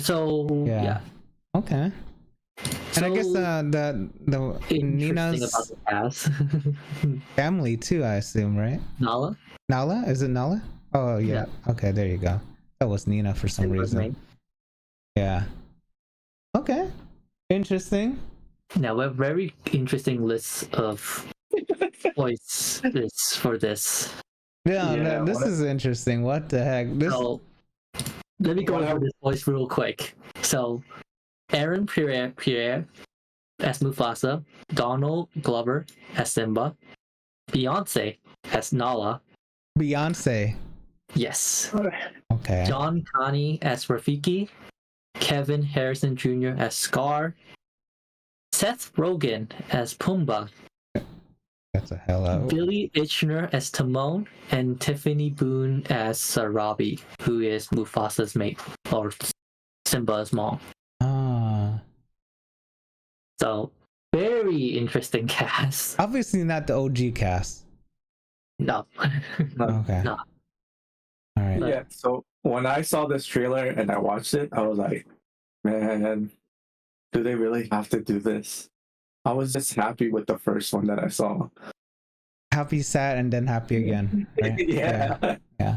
So yeah. Okay. And I guess the Nina's family too, I assume, right? Nala? Is it Nala? Oh yeah. Okay, there you go. That was Nina for some reason. Yeah. Okay. Interesting. Now we have very interesting lists of voice is for this. Yeah, Yeah, no, this what- is interesting. What the heck? This So let me go What over hap- this voice real quick. So Aaron Pierre as Mufasa, Donald Glover as Simba, Beyonce as Nala. Beyonce. Yes. Okay. John Connie as Rafiki, Kevin Harrison Jr. as Scar, Seth Rogen as Pumbaa, That's a hell out. Billy Eichner as Timon, and Tiffany Boone as Sarabi, who is Mufasa's mate, or Simba's mom. Ah. So, very interesting cast. Obviously not the OG cast. No. Okay. No. All right. Yeah, so when I saw this trailer and I watched it, I was like, man, do they really have to do this? I was just happy with the first one that I saw. Happy, sad, and then happy again. Right? Yeah. Yeah.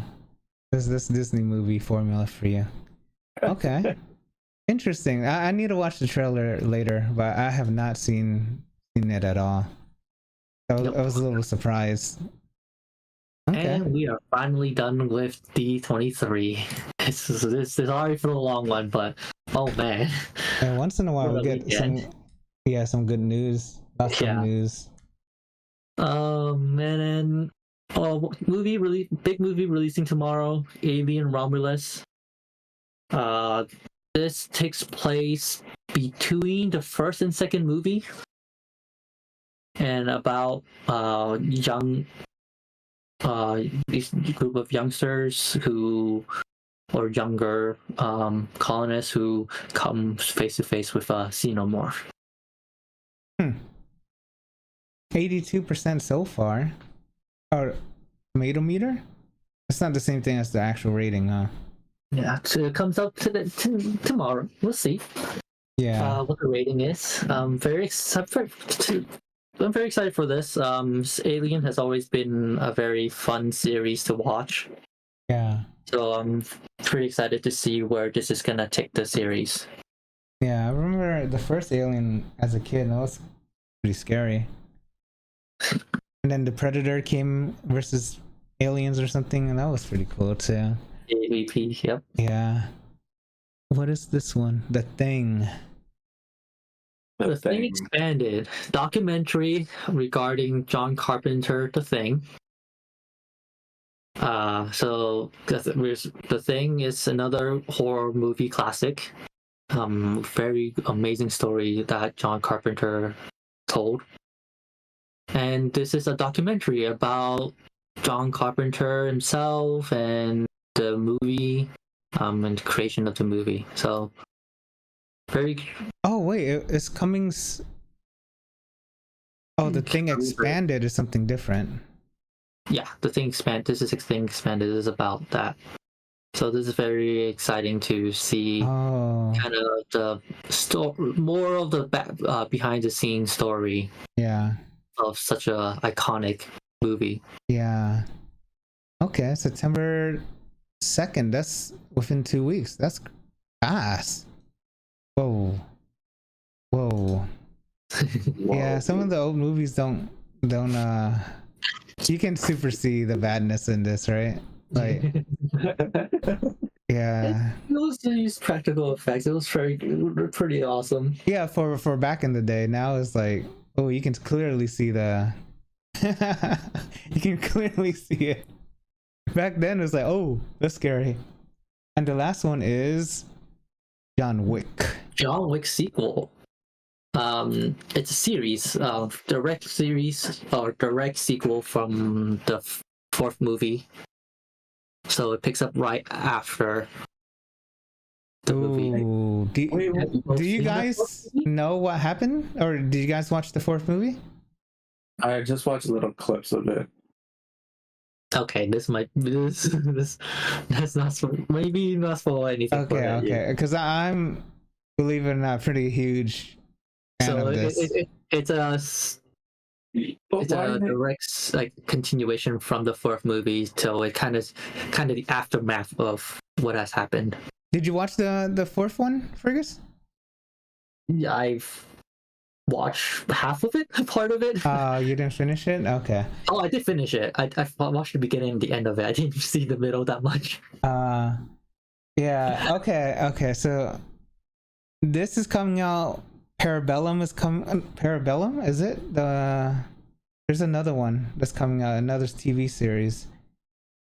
This Disney movie formula for you. Okay. Interesting. I need to watch the trailer later, but I have not seen it at all. I was a little surprised. Okay. And we are finally done with D23. This is sorry for the long one, but oh man. And once in a while we What a get weekend. some good news. Lots Yeah. of news. And then big movie releasing tomorrow, Alien Romulus. This takes place between the first and second movie, and about this group of youngsters or younger colonists who come face to face with xenomorph. 82% so far. Or tomato meter? It's not the same thing as the actual rating, huh? Yeah, so it comes out tomorrow. We'll see. Yeah. What the rating is. I'm very excited for this. Alien has always been a very fun series to watch, Yeah. so I'm pretty excited to see where this is gonna take the series. Yeah, I remember the first Alien as a kid, and that was pretty scary. And then the Predator came versus aliens or something, and that was pretty cool too. AVP, yep. Yeah. What is this one? The Thing. The Thing expanded documentary regarding John Carpenter, The Thing. So The Thing is another horror movie classic. Very amazing story that John Carpenter told. And this is a documentary about John Carpenter himself and the movie, and the creation of the movie. So very. Oh wait, it's coming. Oh, The Thing expanded is something different. Yeah, The Thing expanded. This is Thing expanded. This is about that. So this is very exciting to see. Oh. Kind of the more of the behind the scenes story. Yeah. Of such a iconic movie. Yeah. Okay, September 2nd. That's within 2 weeks. That's fast. Whoa. Yeah, some of the old movies don't you can super see the badness in this, right? Like yeah. It was used practical effects. It was pretty awesome. Yeah, for back in the day. Now it's like, oh, you can clearly see the you can clearly see it. Back then it was like, oh, that's scary. And the last one is John Wick. John Wick sequel. It's a series, direct sequel from the fourth movie. So it picks up right after the movie. Ooh, do you guys know what happened, or did you guys watch the fourth movie? I just watched little clips of it. Okay, this that's not maybe not spoil anything. Okay, because I'm, believe it or not, pretty huge fan So of this. it's a direct continuation from the fourth movie, so it kind of the aftermath of what has happened. Did you watch the fourth one, Fergus? I've watch half of it, part of it. You didn't finish it? Okay. Oh, I did finish it. I watched the beginning and the end of it. I didn't see the middle that much. Yeah. Okay. So this is coming out. Parabellum is coming. Parabellum, is it? There's another one that's coming out. Another TV series.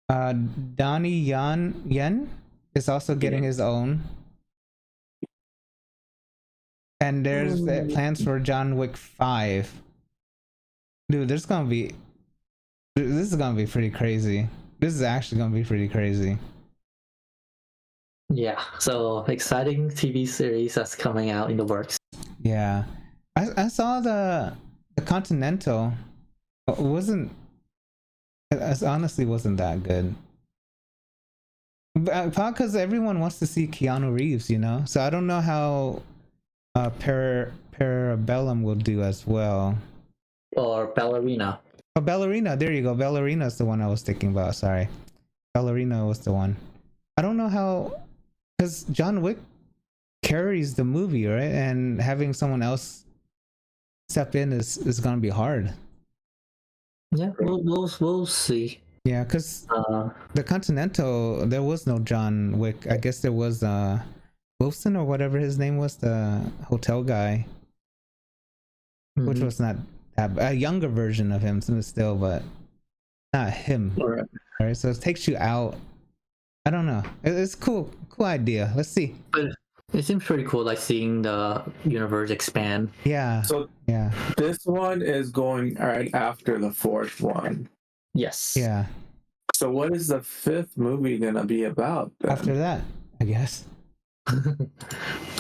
Donnie Yen is also getting his own. And there's plans for John Wick 5. Dude, this is gonna be pretty crazy. This is actually gonna be pretty crazy. Yeah, so exciting TV series that's coming out in the works. Yeah, I saw the Continental. It honestly wasn't that good. Because everyone wants to see Keanu Reeves, you know. So I don't know how Parabellum will do as well. Or Ballerina. Oh, Ballerina. There you go. Ballerina is the one I was thinking about. Sorry, Ballerina was the one. I don't know how, because John Wick carries the movie, right? And having someone else step in is gonna be hard. Yeah, we'll see. Yeah, because the Continental, there was no John Wick. I guess there was Wilson or whatever his name was, the hotel guy, which was not a younger version of him still, but not him. Right, so it takes you out. I don't know. It's cool idea. Let's see. But it seems pretty cool, like seeing the universe expand. Yeah. So yeah, this one is going right after the fourth one. Yes. yeah. So what is the fifth movie gonna be about then? After that, I guess.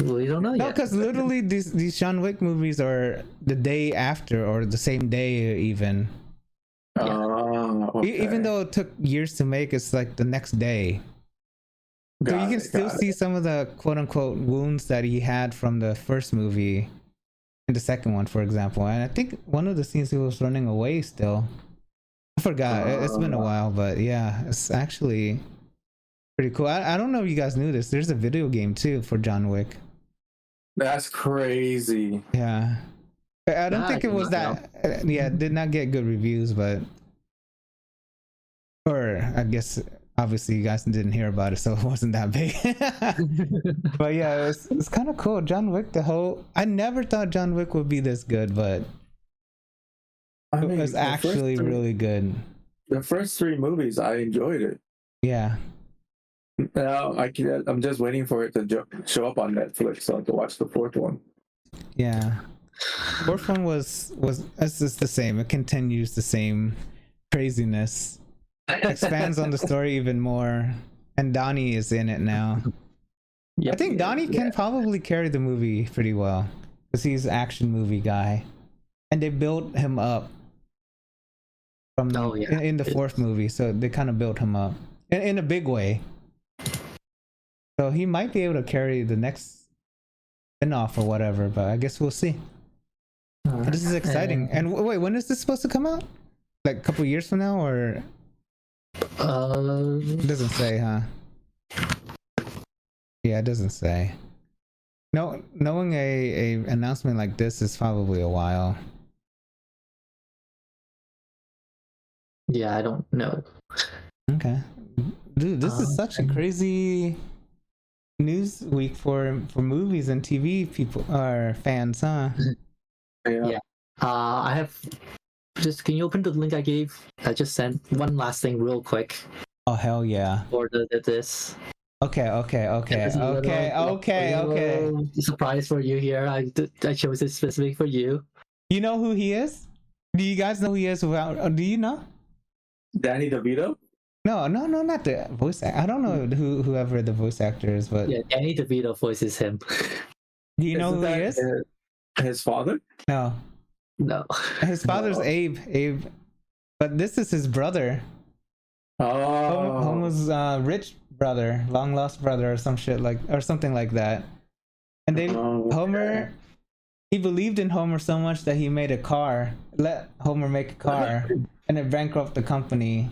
We don't know No, yet. because literally these John Wick movies are the day after or the same day even. Okay. Even though it took years to make, it's like the next day. So you can still see some of the quote unquote wounds that he had from the first movie in the second one, for example. And I think one of the scenes he was running away still. I forgot. It's been a while, but yeah, it's actually pretty cool. I don't know if you guys knew this. There's a video game too for John Wick. That's crazy. Yeah. I don't think I it was did that. Yeah, it did not get good reviews, but. Or I guess obviously you guys didn't hear about it, so it wasn't that big. But yeah, it's kind of cool. John Wick, I never thought John Wick would be this good, but I mean, it was actually really good. The first three movies, I enjoyed it. Yeah. Now I'm just waiting for it to show up on Netflix so I can watch the fourth one. Yeah. Fourth one was it's just the same. It continues the same craziness. Expands on the story even more, and Donnie is in it now. Yep. I think Donnie can probably carry the movie pretty well because he's an action movie guy, and they built him up from in the fourth movie, so they kind of built him up in a big way. So he might be able to carry the next spin-off or whatever, but I guess we'll see. This is exciting. And wait, when is this supposed to come out? Like a couple years from now, or? It doesn't say, huh? Yeah, it doesn't say. No, knowing a announcement like this is probably a while. Yeah, I don't know. Okay, dude, this is such a crazy news week for movies and TV people or fans, huh? Yeah. I have. Can you open the link I gave? I just sent one last thing real quick. Oh hell yeah! For this. Okay. Surprise for you here. I chose it specific for you. You know who he is? Do you guys know who he is? Do you know? Danny DeVito? No, not the voice actor. I don't know whoever the voice actor is, but yeah, Danny DeVito voices him. Do you know who he is? His father? No. His father's Abe. But this is his brother. Oh. Homer's rich brother, long lost brother, or something like that. And then Homer, he believed in Homer so much that he made a car, let Homer make a car, and it bankrupted the company.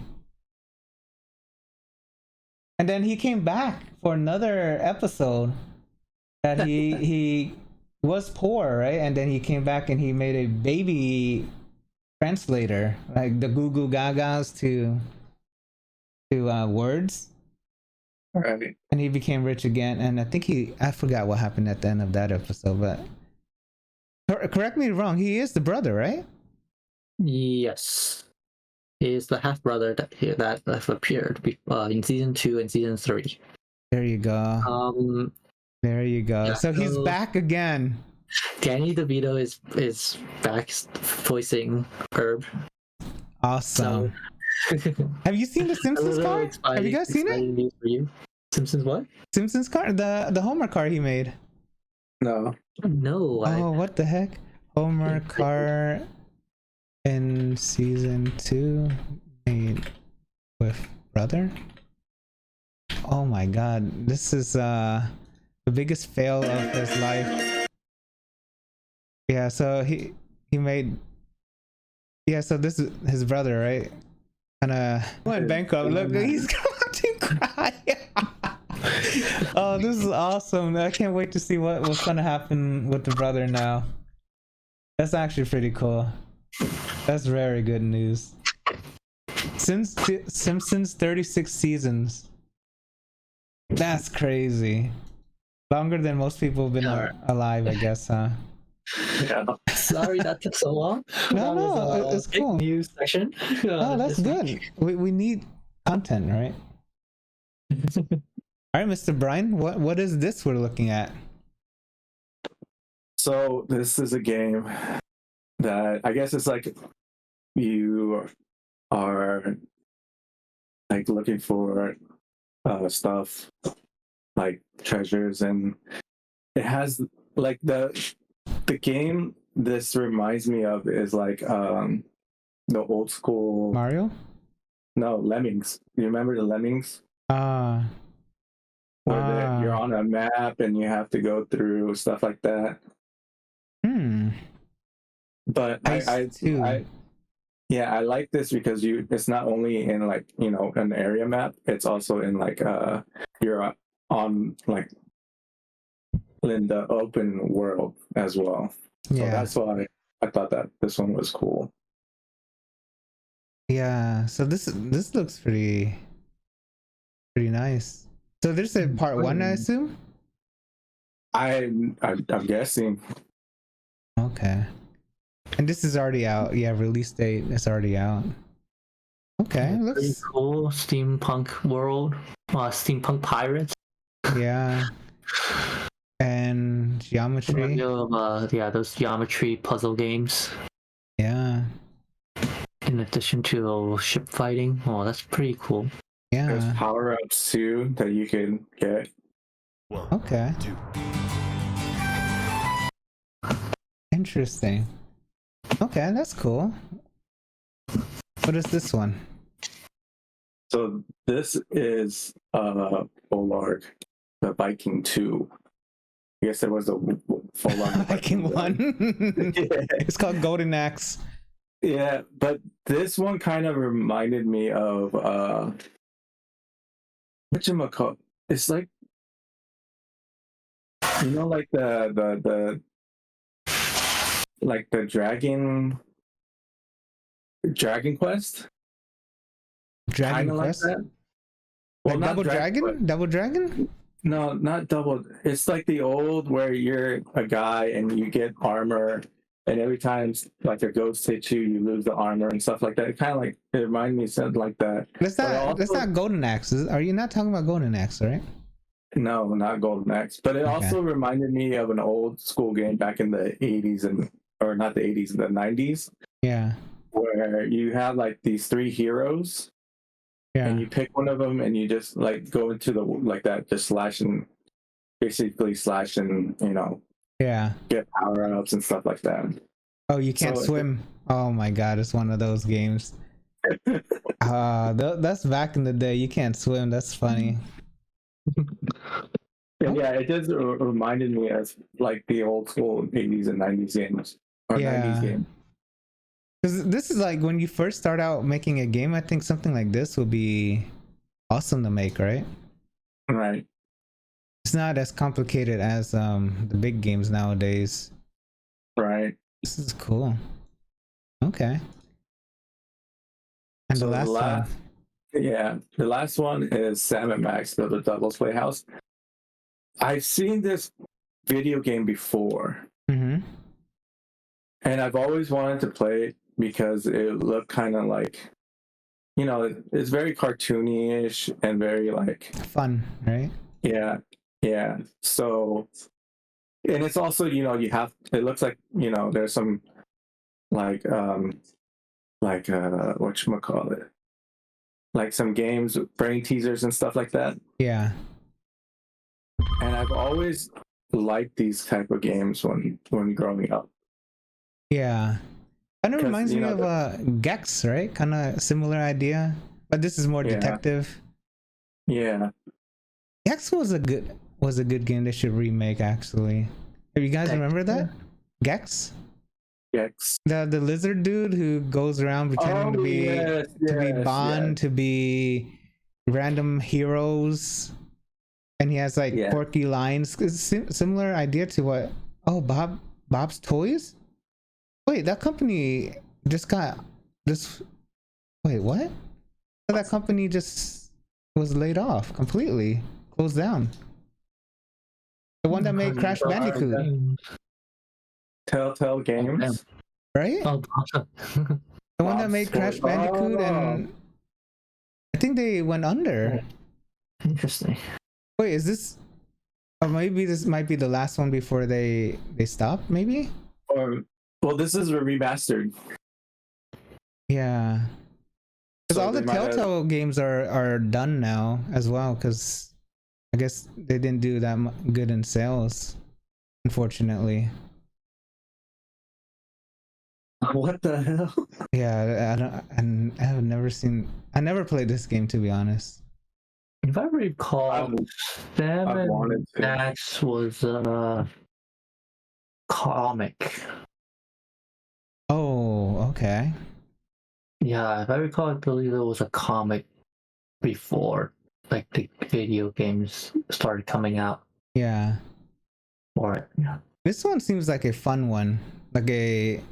And then he came back for another episode that he was poor, right? And then he came back and he made a baby translator, like the goo goo gagas to words. Right. And he became rich again. And I think I forgot what happened at the end of that episode, but correct me if wrong, he is the brother, right? Yes. He is the half brother that have appeared in season 2 and season 3. There you go. There you go. Yeah, so he's back again. Danny DeVito is back voicing Herb. Awesome. Have you seen the Simpsons car? Have you guys seen it? News for you. Simpsons what? Simpsons car? The Homer car he made. No. No. Oh, what the heck? Homer car in season 2 made with brother? Oh my god. This is the biggest fail of his life. Yeah, so he made, yeah, so this is his brother, right? Kinda went bankrupt. Look, he's going to cry. Oh, this is awesome. I can't wait to see what's gonna happen with the brother now. That's actually pretty cool. That's very good news. Since Simpsons 36 seasons. That's crazy. Longer than most people have been alive, I guess, huh? Yeah. Sorry that took so long. No, it's cool. News section. Oh, that's good. We need content, right? All right, Mr. Brian, what is this we're looking at? So this is a game that I guess it's like you are like looking for stuff like treasures, and it has like the game this reminds me of is like the old school Mario? No, Lemmings. You remember the Lemmings? Wow. You're on a map and you have to go through stuff like that. But I like this because it's not only in like, you know, an area map, it's also in like you're on like in the open world as well. So that's why I thought that this one was cool. Yeah, so this looks pretty nice. So there's a part 1, I assume? I'm guessing. Okay. And this is already out. Yeah, release date is already out. Okay, looks pretty cool. Steampunk world. Steampunk pirates. Yeah. And geometry. Those geometry puzzle games. Yeah. In addition to ship fighting. Oh, that's pretty cool. Yeah. There's power-ups too that you can get. Okay. Interesting. Okay, that's cool. What is this one? So this is Volgarr The Viking 2. I guess there was a Volgarr Viking 1. Yeah. It's called Golden Axe. Yeah, but this one kind of reminded me of whatchamacallit. It's like, you know, like the like the Dragon Quest. Dragon Kinda Quest. like that. Well, Not Double Dragon? Double Dragon? No, not double. It's like the old where you're a guy and you get armor, and every time like a ghost hits you, you lose the armor and stuff like that. It kind of like it reminded me of something like that. That's not Golden Axe. Are you not talking about Golden Axe, right? No, not Golden Axe. But it also reminded me of an old school game back in the 80s or not the 80s, the 90s. Yeah. Where you have like these 3 heroes. Yeah. And you pick one of them and you just like go into the like that, just basically slash and, you know, get power ups and stuff like that. Oh, you can't swim. Oh my god, it's one of those games. That's back in the day. You can't swim. That's funny. Yeah, it just reminded me of like the old school 80s and 90s games. Or 90s games. Because this is like when you first start out making a game, I think something like this would be awesome to make, right? Right. it's not as complicated as the big games nowadays. Right. This is cool. Okay. And So the last one. Yeah, the last one is Sam and Max Build a Devil's Playhouse. I've seen this video game before, Mm-hmm. and I've always wanted to play it because it looked kind of like, it's very cartoony-ish and very like Fun, right? yeah, yeah. So, and it's also it looks like there's some like whatchamacallit, like some games, brain teasers and stuff like that. Yeah. And I've always liked these type of games when growing up. Yeah. Kind of 'Cause, reminds me of Gex, right? Kind of similar idea, but this is more Yeah. detective. Yeah. Gex was a good game they should remake actually. Have you guys remember that? Gex? Yes. The lizard dude who goes around pretending to be Bond, yes. to be random heroes, and he has like quirky lines. It's similar idea to what? Oh, Bob's Toys. Wait, that company just got this. Wait, what? That company just was laid off completely, closed down. The one that made Crash Bandicoot, Telltale Games. right? Oh, The one that made Crash Bandicoot, and I think they went under. interesting. Wait, is this? Or maybe this might be the last one before they stop. Maybe. Well, this is remastered. Yeah. Because So all the they might have- Telltale games are done now as well. Because I guess they didn't do that good in sales, unfortunately. What the hell? Yeah, I have never seen. I never played this game, to be honest. If I recall, Sam I've and wanted to. Max was a comic. Oh, okay. Yeah, if I recall, I believe there was a comic before like the video games started coming out Yeah. for it. Yeah. This one seems like a fun one. Like a.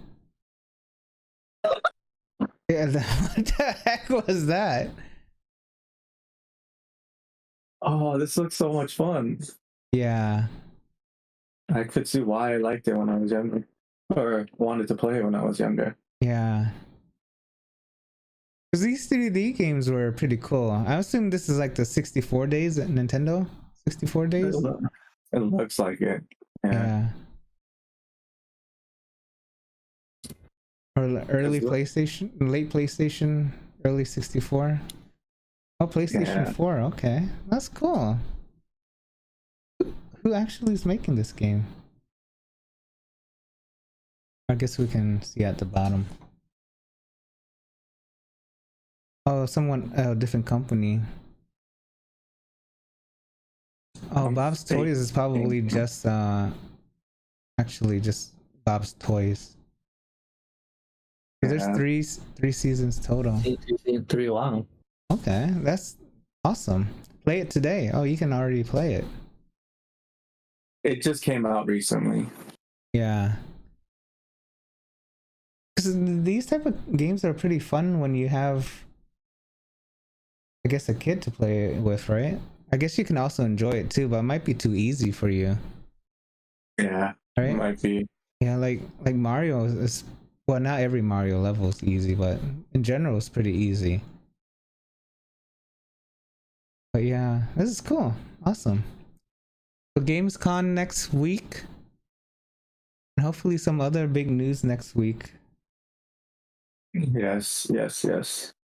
Yeah, what the heck was that? Oh, this looks so much fun. Yeah. I could see why I liked it when I was younger, or wanted to play it when I was younger. Yeah. Because these 3D games were pretty cool. I assume this is like the 64 days at Nintendo? 64 days? It looks like it. Yeah. Or early That's PlayStation, late PlayStation, early 64. Oh, PlayStation Yeah. 4. Okay. That's cool. Who actually is making this game? I guess we can see at the bottom. Oh, someone, a different company. Oh, Bob's Toys is probably just, actually just Bob's Toys. There's Yeah. three seasons total. Season 3, wow. Okay, that's awesome. Play it today. Oh, you can already play it. It just came out recently. Yeah. Because these type of games are pretty fun when you have, I guess, a kid to play it with, right? I guess you can also enjoy it too, but it might be too easy for you, Yeah, right? it might be. Yeah, like Mario is, well, not every Mario level is easy, but in general, it's pretty easy. But yeah, this is cool. Awesome. So Gamescom next week. And hopefully some other big news next week. Yes.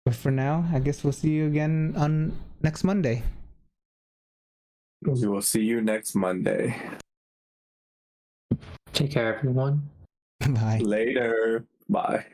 But for now, I guess we'll see you again on next Monday. We will see you next Monday. Take care, everyone. Bye. Later. Bye.